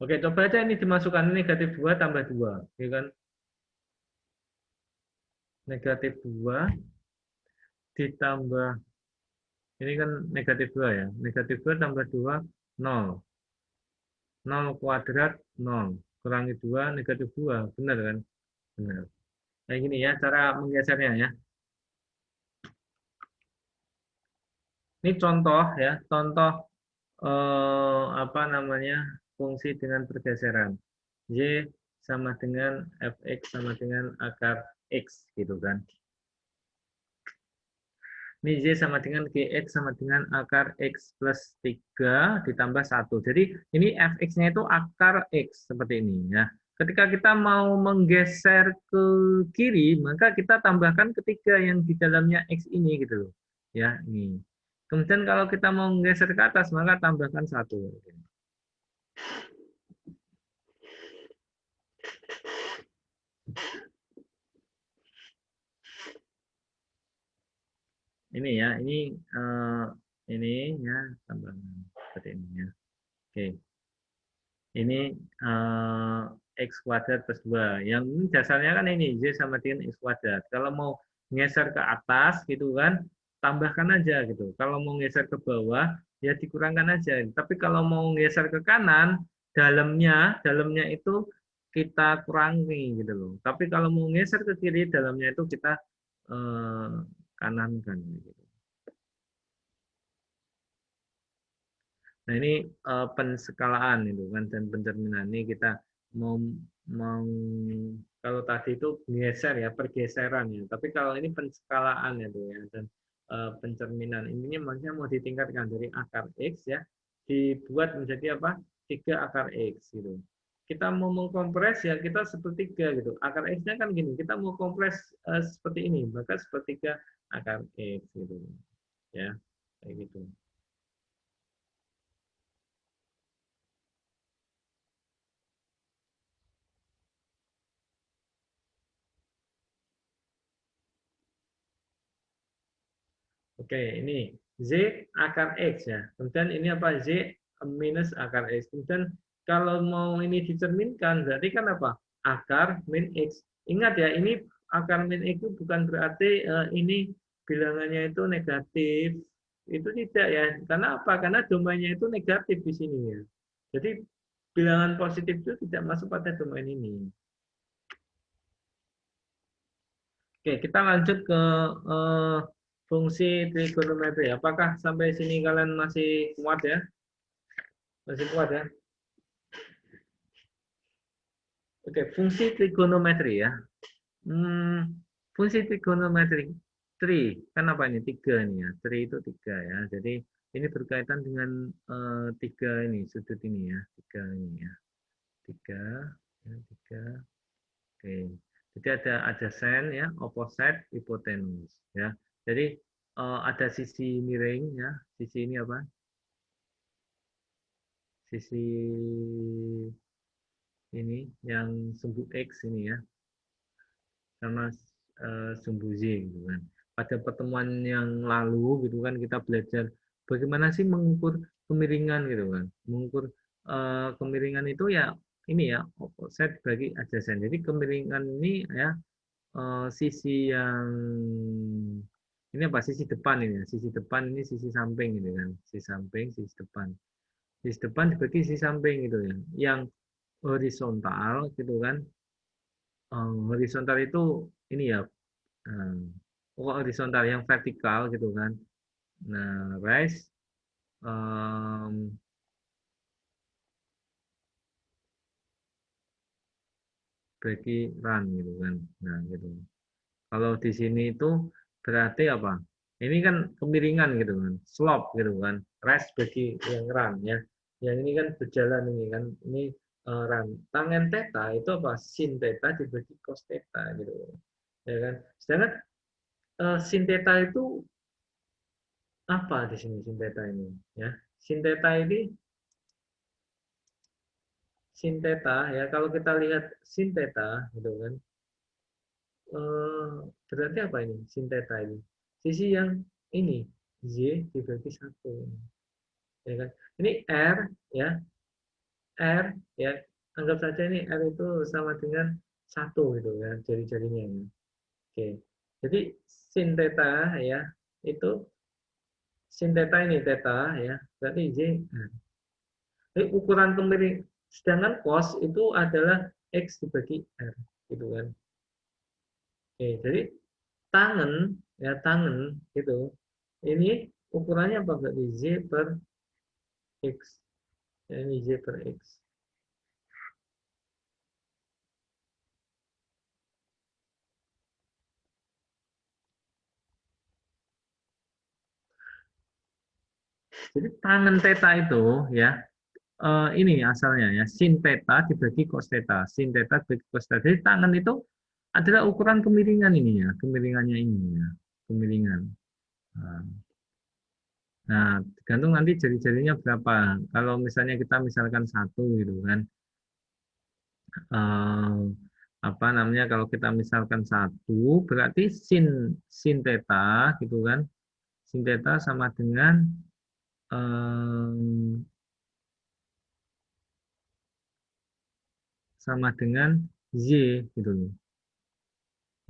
A: Oke, coba aja ini dimasukkan negatif 2 tambah 2. Ya kan? Negatif 2 ditambah, ini kan negatif 2 ya. Negatif 2 tambah 2, 0. 0 kuadrat, 0. Kurangi 2, negatif 2. Benar kan? Benar. Nah, gini ya, cara menggesernya ya. Ini contoh ya, contoh apa namanya, fungsi dengan pergeseran. Y sama dengan fx sama dengan akar x gitu kan. Ini Y sama dengan Gx sama dengan akar X plus 3 ditambah 1. Jadi ini Fx-nya itu akar X seperti ini ya. Ketika kita mau menggeser ke kiri, maka kita tambahkan ketiga yang di dalamnya X ini gitu loh. Ya, ini. Kemudian kalau kita mau menggeser ke atas, maka tambahkan 1. Ini ya, ini ya tambahan seperti ini ya. Oke. Ini X kuadrat plus 2. Yang ini dasarnya kan ini, Y sama dengan X kuadrat. Kalau mau geser ke atas gitu kan, tambahkan aja gitu. Kalau mau geser ke bawah, ya dikurangkan aja. Tapi kalau mau geser ke kanan, dalamnya itu kita kurangi gitu loh. Tapi kalau mau geser ke kiri, dalamnya itu kita eh, kanankan gitu. Nah, ini penskalaan itu kan dan pencerminan. Ini kita mau mau kalau tadi itu geser ya, pergeseran ya. Tapi kalau ini penskalaan itu ya dan pencerminan. Intinya maksudnya mau ditingkatkan dari akar X ya, dibuat menjadi apa? 3 akar X gitu. Kita mau mengkompres ya kita sepertiga gitu. Akar X-nya kan gini, kita mau kompres seperti ini, maka sepertiga akar X gitu. Ya, kayak gitu. Oke, ini Z akar X ya. Kemudian ini apa? Z minus akar X. Kemudian kalau mau ini dicerminkan, berarti kan apa? Akar min X. Ingat ya, ini akar min X itu bukan berarti ini bilangannya itu negatif. Itu tidak ya. Karena apa? Karena domainnya itu negatif di sini ya. Jadi bilangan positif itu tidak masuk pada domain ini. Oke, kita lanjut ke fungsi trigonometri. Apakah sampai sini kalian masih kuat ya? Masih kuat ya? Oke, fungsi trigonometri ya. Fungsi trigonometri. Kan apa ini? 3 nih ya. Itu 3 ya. Jadi ini berkaitan dengan 3 ini, sudut ini ya. 3 ini ya. 3, ya, 3. Oke. Jadi ada adjacent ya, opposite, hypotenuse ya. Jadi ada sisi miring ya. Sisi ini apa? Sisi ini yang sumbu X ini ya, sama sumbu Z gitu kan. Pada pertemuan yang lalu gitu kan kita belajar bagaimana sih mengukur kemiringan gitu kan. Mengukur kemiringan itu ya ini ya opposite bagi adjacent. Jadi kemiringan ini ya sisi yang ini apa, sisi depan ini ya. Sisi depan ini sisi samping gitu kan. Sisi samping, sisi depan. Sisi depan dibagi sisi samping gitu ya. Yang horizontal gitu kan. Horizontal itu ini ya, horizontal yang vertikal gitu kan. Nah, rise um, bagi run gitu kan. Nah, gitu. Kalau di sini itu berarti apa? Ini kan kemiringan gitu kan, slope gitu kan, rest bagi yang run ya. Yang ini kan berjalan ini kan, ini run. Tangen theta itu apa? Sin theta dibagi cos theta gitu. Ya kan? Sedangkan sin theta itu apa di sini sin theta ini ya? Sin theta ini sin theta ya, kalau kita lihat sin theta gitu kan. Berarti apa ini sin theta ini? Sisi yang ini y dibagi 1. Ya kan? Ini r ya, r ya. Anggap saja ini r itu sama dengan 1 gitu ya, jari-jarinya ya. Oke. Jadi sin theta ya, itu sin theta ini theta ya, berarti y r. Jadi ukuran kemiring, sedangkan cos itu adalah x dibagi r gitu kan. Oke, jadi tangen ya, tangen gitu. Ini ukurannya apa berarti z per x. Ya, ini z per x. Jadi tangen theta itu ya, ini asalnya ya, sin theta dibagi cos theta, sin theta dibagi cos theta. Jadi tangen itu adalah ukuran kemiringan ini ya, kemiringannya ini ya, kemiringan. Nah, tergantung nanti jari-jarinya berapa. Kalau misalnya kita misalkan 1 gitu kan, apa namanya, kalau kita misalkan 1 berarti sin sin theta gitu kan, sin theta sama dengan y gitu loh,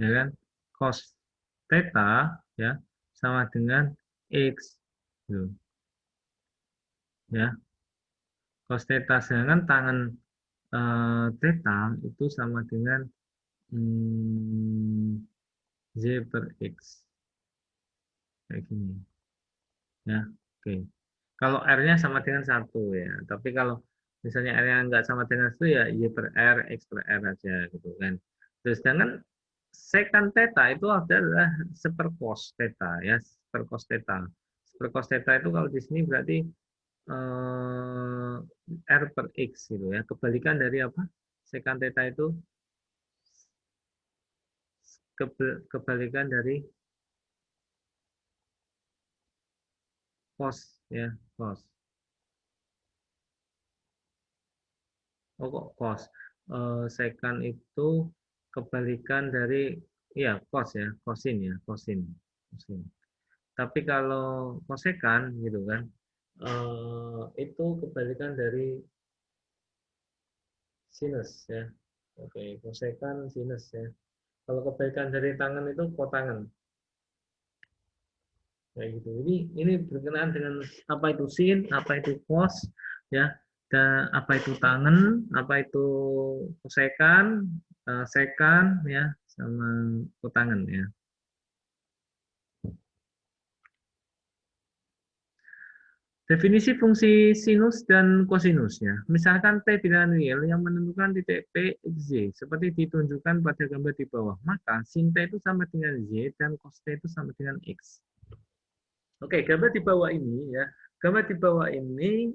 A: ya kan, cos theta ya sama dengan x gitu ya, cos theta, sedangkan tangen theta itu sama dengan y per x kayak gini ya. Oke, kalau r-nya sama dengan 1 ya, tapi kalau misalnya r-nya nggak sama dengan 1 ya y per r, x per r aja gitu kan. Terus sedangkan secant theta itu adalah sepercos theta ya, sepercos theta. Sepercos theta itu kalau di sini berarti r per x gitu ya. Kebalikan dari apa? Secant theta itu kebalikan dari cos ya, cos. Oh kok cos. Secant itu kebalikan dari ya cos ya, kosin ya, kosin. Kosin. Tapi kalau kosekan gitu kan, itu kebalikan dari sinus ya. Oke, kosekan sinus ya. Kalau kebalikan dari tangan itu kotangan. Kayak gitu. Ini berkenaan dengan apa itu sin, apa itu cos ya, dan apa itu tangen, apa itu kosekan, sekan ya, sama kotangan ya. Definisi fungsi sinus dan kosinus ya. Misalkan T tidak real yang menentukan titik P, X, Y, seperti ditunjukkan pada gambar di bawah. Maka sin T itu sama dengan Y dan cos T itu sama dengan X. Oke, gambar di bawah ini ya. Gambar di bawah ini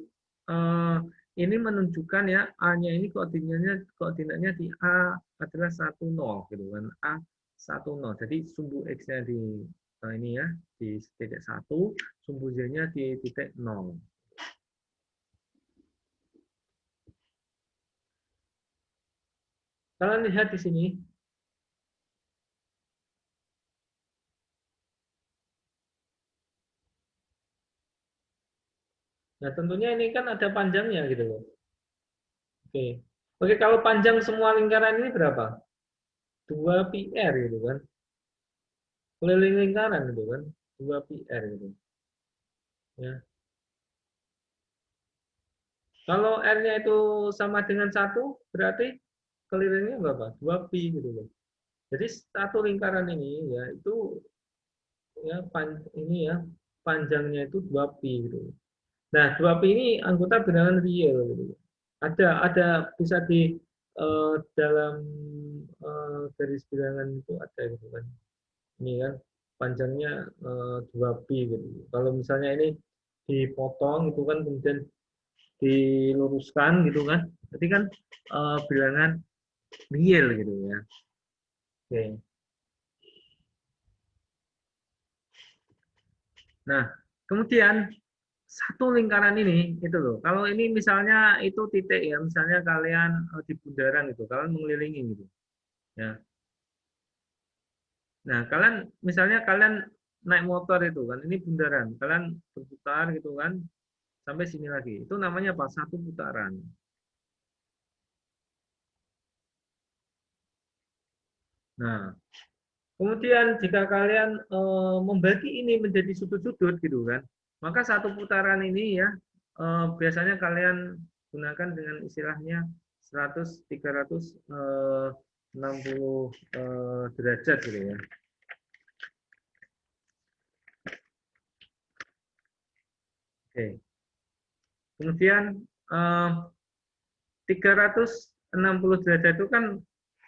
A: menunjukkan ya, A-nya ini koordinatnya di A adalah 10 gitu kan. A 10. Jadi sumbu X-nya di ini ya, di titik 1, sumbu Y-nya di titik 0. Kalian lihat di sini. Nah, tentunya ini kan ada panjangnya gitu loh. Oke. Oke, kalau panjang semua lingkaran ini berapa? 2 PR gitu kan. Keliling lingkaran gitu kan. 2 PR gitu. Ya. Kalau R-nya itu sama dengan 1, berarti kelilingnya berapa? 2pi gitu loh. Jadi satu lingkaran ini ya itu ya ini ya panjangnya itu 2pi gitu. Nah, 2pi ini anggota bilangan real gitu. Ada bisa di dalam garis bilangan itu ada gitu kan. Ini kan panjangnya 2pi gitu. Kalau misalnya ini dipotong itu kan kemudian diluruskan gitu kan. Berarti kan bilangan real gitu ya. Oke. Nah, kemudian satu lingkaran ini itu loh. Kalau ini misalnya itu titik ya, misalnya kalian di bundaran itu, kalian mengelilingi gitu. Ya. Nah, kalian misalnya kalian naik motor itu kan, ini bundaran, kalian berputar gitu kan sampai sini lagi. Itu namanya apa? Satu putaran. Nah, kemudian jika kalian membagi ini menjadi sudut-sudut gitu kan, maka satu putaran ini ya biasanya kalian gunakan dengan istilahnya 100 360 derajat gitu ya. Oke. Kemudian 360 derajat itu kan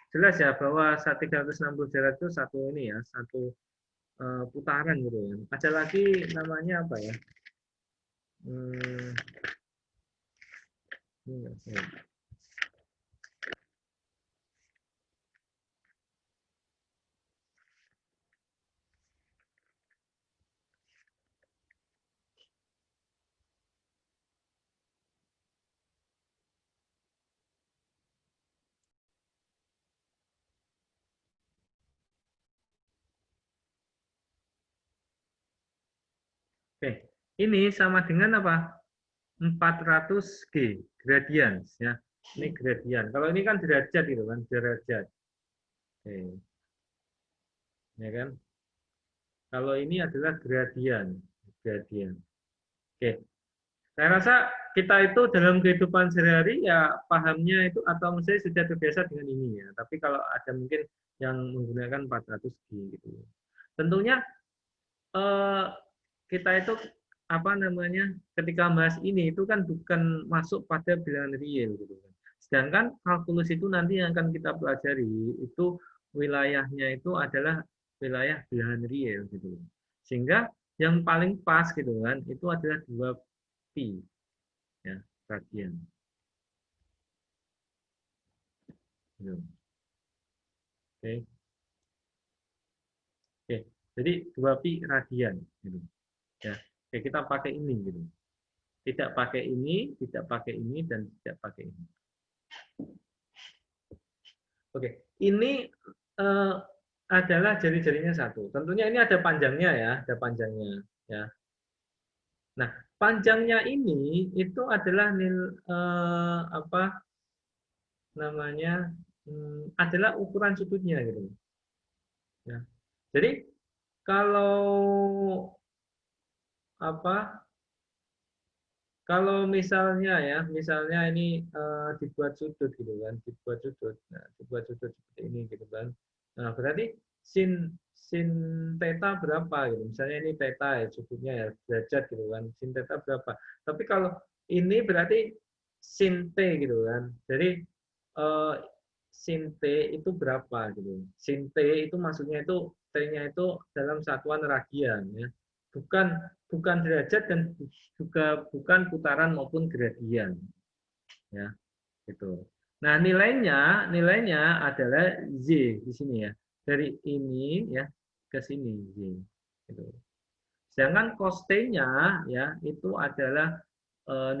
A: jelas ya bahwa 360 derajat itu satu ini ya, satu putaran gitu ya. Ada lagi namanya apa ya? Ini nggak saya. Oke, ini sama dengan apa? 400G, gradian ya. Ini gradian. Kalau ini kan derajat gitu kan, derajat. Oke. Ya kan? Kalau ini adalah gradian, gradian. Oke. Saya rasa kita itu dalam kehidupan sehari-hari ya pahamnya itu atau misalnya sudah terbiasa dengan ini ya. Tapi kalau ada mungkin yang menggunakan 400G gitu. Tentunya kita itu apa namanya ketika bahas ini itu kan bukan masuk pada bilangan real gitu kan. Sedangkan kalkulus itu nanti yang akan kita pelajari itu wilayahnya itu adalah wilayah bilangan real gitu. Sehingga yang paling pas gitu kan itu adalah 2pi ya, radian. Gitu. Oke. Oke. Jadi 2pi radian gitu. Ya. Oke, kita pakai ini gitu. Tidak pakai ini, tidak pakai ini, dan tidak pakai ini. Oke, ini adalah jari-jarinya satu. Tentunya ini ada panjangnya ya, ada panjangnya. Ya. Nah, panjangnya ini itu adalah apa namanya adalah ukuran sudutnya gitu. Ya. Jadi kalau apa kalau misalnya ya, misalnya ini dibuat sudut gitu kan, dibuat sudut, nah, dibuat sudut seperti ini gitu kan. Nah, berarti sin sin theta berapa gitu. Misalnya ini theta ya sudutnya ya derajat gitu kan. Sin theta berapa? Tapi kalau ini berarti sin t gitu kan. Jadi sin t itu berapa gitu. Sin t itu maksudnya itu t-nya itu dalam satuan radian ya. Bukan bukan derajat dan juga bukan putaran maupun gradian ya gitu. Nah nilainya adalah z di sini ya, dari ini ya ke sini z gitu. Sedangkan cos t-nya ya itu adalah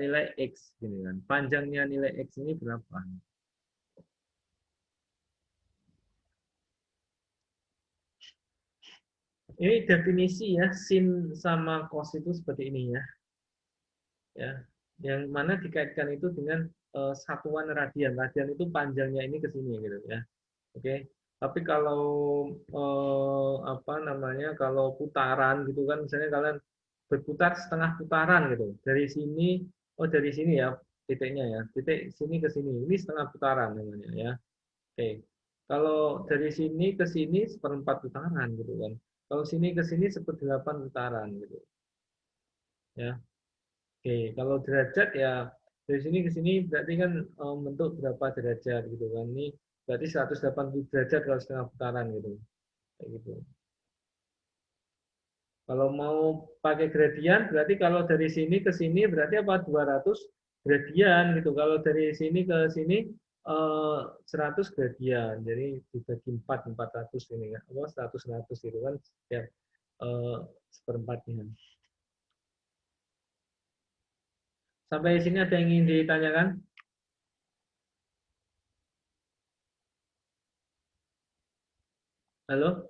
A: nilai x gini kan, panjangnya nilai x ini berapa. Ini definisi ya, sin sama cos itu seperti ini ya. Ya, yang mana dikaitkan itu dengan satuan radian. Radian itu panjangnya ini ke sini gitu ya. Oke. Tapi kalau apa namanya? Kalau putaran gitu kan misalnya kalian berputar setengah putaran gitu. Dari sini dari sini ya titiknya ya. Titik sini ke sini. Ini setengah putaran namanya ya. Oke. Kalau dari sini ke sini seperempat putaran gitu kan. Kalau sini ke sini seperdelapan putaran gitu. Ya. Oke, kalau derajat ya dari sini ke sini berarti kan bentuk berapa derajat gitu kan. Ini berarti 180 derajat kalau setengah putaran gitu. Kayak gitu. Kalau mau pakai gradian, berarti kalau dari sini ke sini berarti apa? 200 gradian gitu. Kalau dari sini ke sini 100 gradian. Jadi dibagi 4, 400 ini kan. Apa 100 100 gitu kan setiap seperempatnya. Sampai sini ada yang ingin ditanyakan? Halo?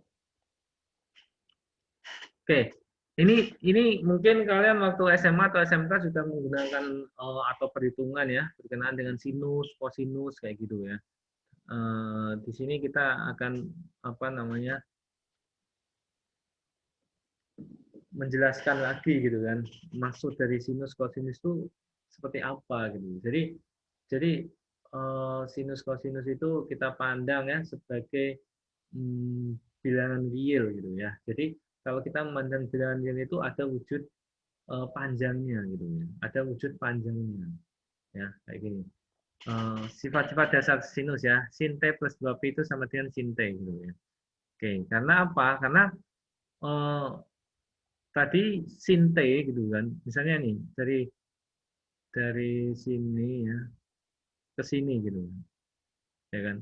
A: Oke. Ini mungkin kalian waktu SMA atau SMK sudah menggunakan atau perhitungan ya berkenaan dengan sinus, kosinus kayak gitu ya. Di sini kita akan apa namanya menjelaskan lagi gitu kan maksud dari sinus kosinus itu seperti apa gitu. Jadi sinus kosinus itu kita pandang ya sebagai bilangan real gitu ya. Jadi kalau kita memandang bilangan real itu ada wujud panjangnya gitu ya. Ada wujud panjangnya ya kayak gini. Sifat-sifat dasar sinus ya, sin T plus 2Pi itu sama dengan sin T gitu ya. Oke, karena apa? Karena tadi sin T gitu kan, misalnya nih dari sini ya ke sini gitu, ya kan,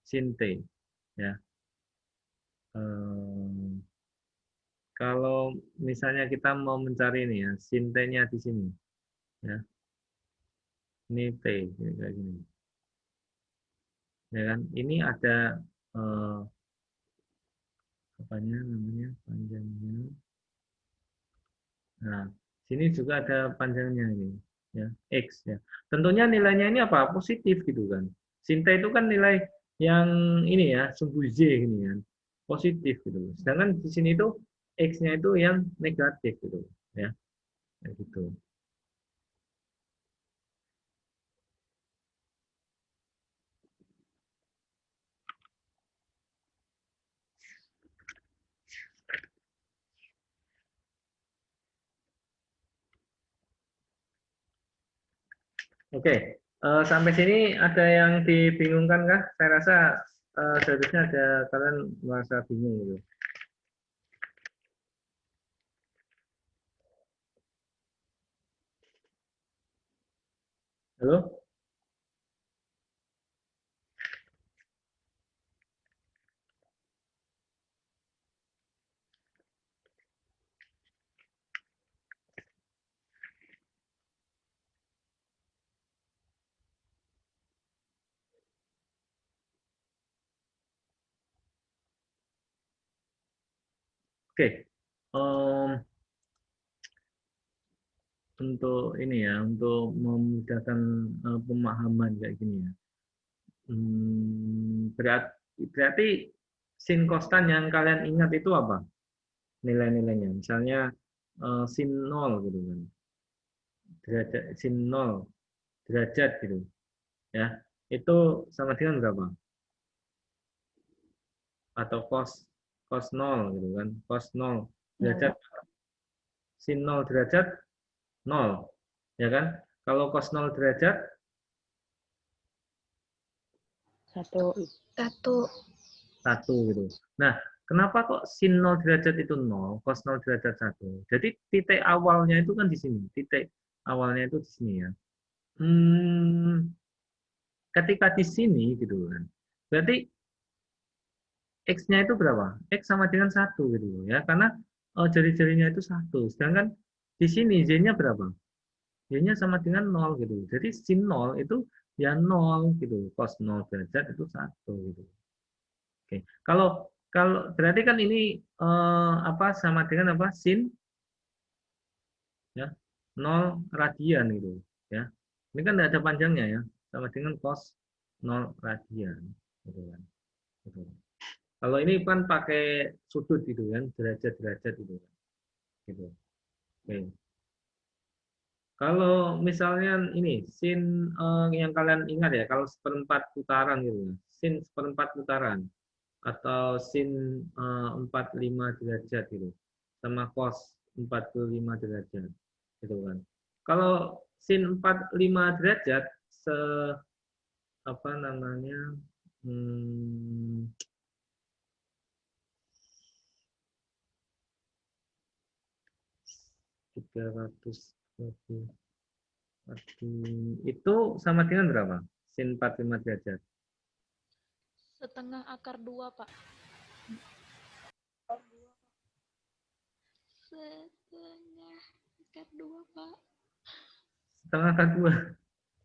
A: sin T ya. Kalau misalnya kita mau mencari ini ya, sin T-nya di sini ya, ini T ini kayak gini, ya kan, ini ada apanya namanya panjangnya. Nah, sini juga ada panjangnya ini, ya, X ya. Tentunya nilainya ini apa? Positif gitu kan. Sinta itu kan nilai yang ini ya, sumbu Z ini kan. Positif gitu. Sedangkan di sini itu X-nya itu yang negatif gitu, ya. Kayak gitu. Oke, sampai sini ada yang dibingungkan kah? Saya rasa seharusnya ada kalian merasa bingung gitu. Halo? Oke. Untuk ini ya, untuk memudahkan pemahaman kayak gini ya. Berarti sin kostan yang kalian ingat itu apa? Nilai-nilainya. Misalnya sin 0 gitu kan. Derajat sin 0 derajat gitu. Ya. Itu sama dengan berapa? Atau cos 0 gitu kan. Cos 0 derajat sin 0 derajat 0. Ya kan? Kalau cos 0 derajat 1 gitu. Nah, kenapa kok sin 0 derajat itu 0, cos 0 derajat 1? Jadi titik awalnya itu kan di sini. Titik awalnya itu di sini ya. Ketika di sini gitu kan. Berarti X-nya itu berapa? X sama dengan 1 gitu ya. Karena jari-jarinya itu 1. Sedangkan di sini Z-nya berapa? Z-nya sama dengan 0 gitu. Jadi sin 0 itu ya 0 gitu. Cos 0 derajat itu 1 gitu. Oke. Kalau kalau berarti kan ini apa sama dengan apa? Sin ya 0 radian gitu ya. Ini kan tidak ada panjangnya ya. Sama dengan cos 0 radian gitu kan. Gitu. Kalau ini kan pakai sudut gitu kan, derajat-derajat gitu kan. Gitu. Oke. Kalau misalnya ini sin yang kalian ingat ya, kalau seperempat putaran gitu. Sin seperempat putaran atau sin 45 derajat gitu sama cos 45 derajat gitu kan. Kalau sin 45 derajat apa namanya Hmm, tiga ratus itu sama dengan berapa? Sin 45 derajat.
C: Setengah akar 2, Pak. Setengah akar 2, Pak.
A: Setengah akar 2.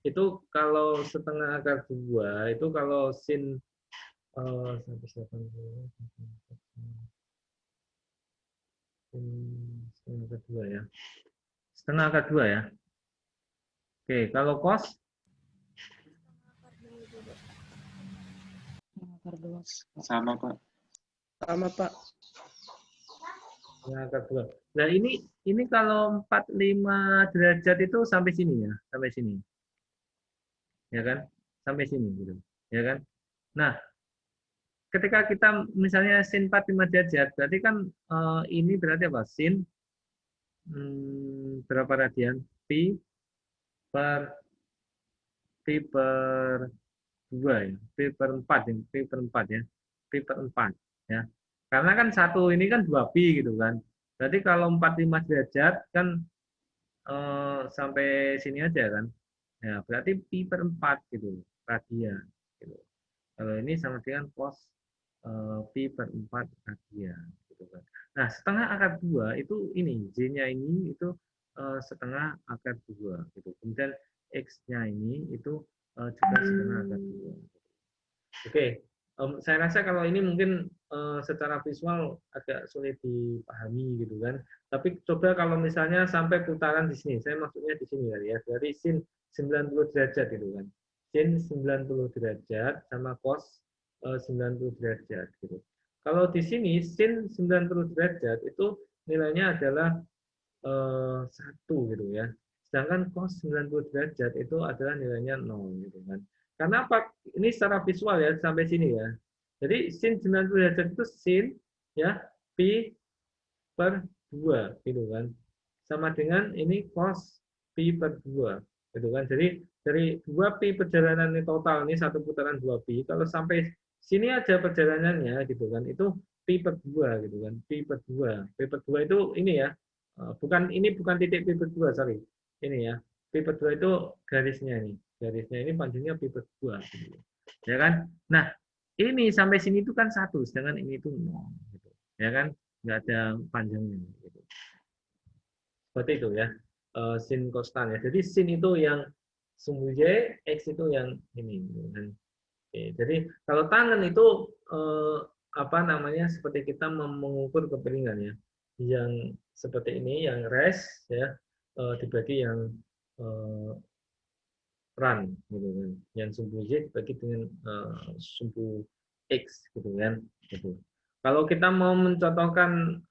A: Itu kalau setengah akar 2, itu kalau sin 180, setengah akar 2 ya. Setengah akar 2 ya. Oke, kalau cos
E: Sama, Pak.
F: Sama, Pak.
A: setengah akar 2. Nah, ini kalau 45 derajat itu sampai sini ya, sampai sini. Ya kan? Sampai sini gitu. Ya kan? Nah, ketika kita misalnya sin 45 derajat, berarti kan ini berarti apa? Sin berapa radian? Pi per 2 ya. Pi per 4 ya. Pi per 4 ya. Pi per 4 ya. Karena kan satu ini kan 2 pi gitu kan. Berarti kalau 45 derajat kan sampai sini aja kan. Ya, berarti pi per 4 gitu radian gitu. Kalau ini sama dengan cos pi per 4 radian gitu kan. Nah, setengah akar 2 itu ini J-nya ini itu setengah akar 2 gitu. Kemudian X-nya ini itu juga setengah akar 2. Oke, saya rasa kalau ini mungkin secara visual agak sulit dipahami gitu kan. Tapi coba kalau misalnya sampai putaran di sini, saya maksudnya di sini kali ya, dari sin 90 derajat gitu kan. Sin 90 derajat sama cos 90 derajat gitu. Kalau di sini sin 90 derajat itu nilainya adalah 1 gitu ya. Sedangkan cos 90 derajat itu adalah nilainya 0 gitu kan. Karena apa? Ini secara visual ya sampai sini ya. Jadi sin 90 derajat itu sin ya pi per 2 gitu kan. Sama dengan ini cos pi per 2 gitu kan. Jadi dari 2 pi perjalanan ini total ini satu putaran 2 pi, kalau sampai sini aja perjalanannya gitu kan. Itu pi per 2 gitu kan. Pi per 2. Pi per 2 itu ini ya. Bukan titik pi per 2, sorry. Ini ya. Pi per 2 itu garisnya ini. Garisnya ini panjangnya pi per 2 gitu. Ya kan? Nah, ini sampai sini itu kan 1, sedangkan ini itu 0 gitu. Ya kan? Nggak ada panjangnya gitu. Seperti itu ya. Sin konstan ya. Jadi sin itu yang sumbu Y, X itu yang ini. Oke, jadi kalau tangan itu apa namanya seperti kita mengukur kepiringan ya. Yang seperti ini yang rest ya dibagi yang run gitu kan. Yang sumbu Y dibagi dengan sumbu X gitu kan. Gitu. Kalau kita mau mencontohkan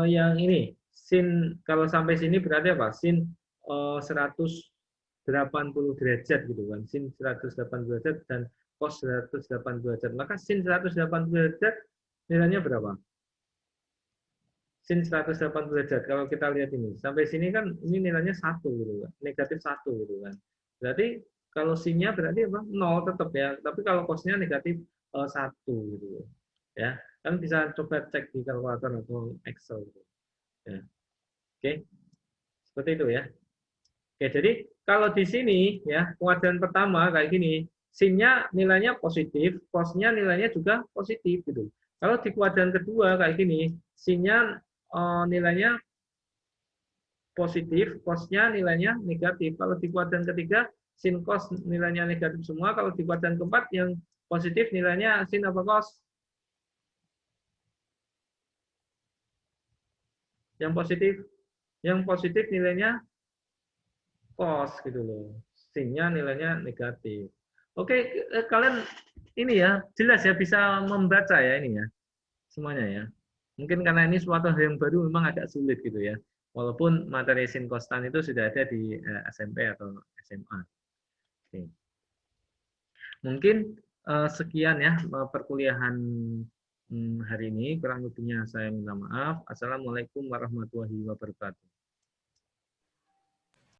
A: yang ini, sin kalau sampai sini berarti apa? Sin 180 derajat gitu kan. Sin 180 derajat dan cos 180 derajat. Maka sin 180 derajat nilainya berapa? Sin 180 derajat. Kalau kita lihat ini, sampai sini kan ini nilainya 1 gitu kan. Negatif 1 gitu kan. Berarti kalau sinnya berarti apa? 0 tetap ya. Tapi kalau cosnya negatif 1 gitu ya. Kan bisa coba cek di kalkulator atau Excel gitu. Ya. Oke. Seperti itu ya. Oke, jadi kalau di sini ya, kuadran pertama kayak gini, sinnya nilainya positif, cosnya nilainya juga positif gitu. Kalau di kuadran kedua kayak gini, sinnya nilainya positif, cosnya nilainya negatif. Kalau di kuadran ketiga, sin cos nilainya negatif semua. Kalau di kuadran keempat yang positif nilainya sin apa cos? Yang positif nilainya cos gitu loh. Sinnya nilainya negatif. Oke, kalian ini ya jelas ya bisa membaca ya ini ya semuanya ya. Mungkin karena ini suatu hal yang baru memang agak sulit gitu ya. Walaupun materi sin konstan itu sudah ada di SMP atau SMA. Oke. Mungkin sekian ya perkuliahan hari ini. Kurang lebihnya saya minta maaf. Assalamualaikum warahmatullahi wabarakatuh.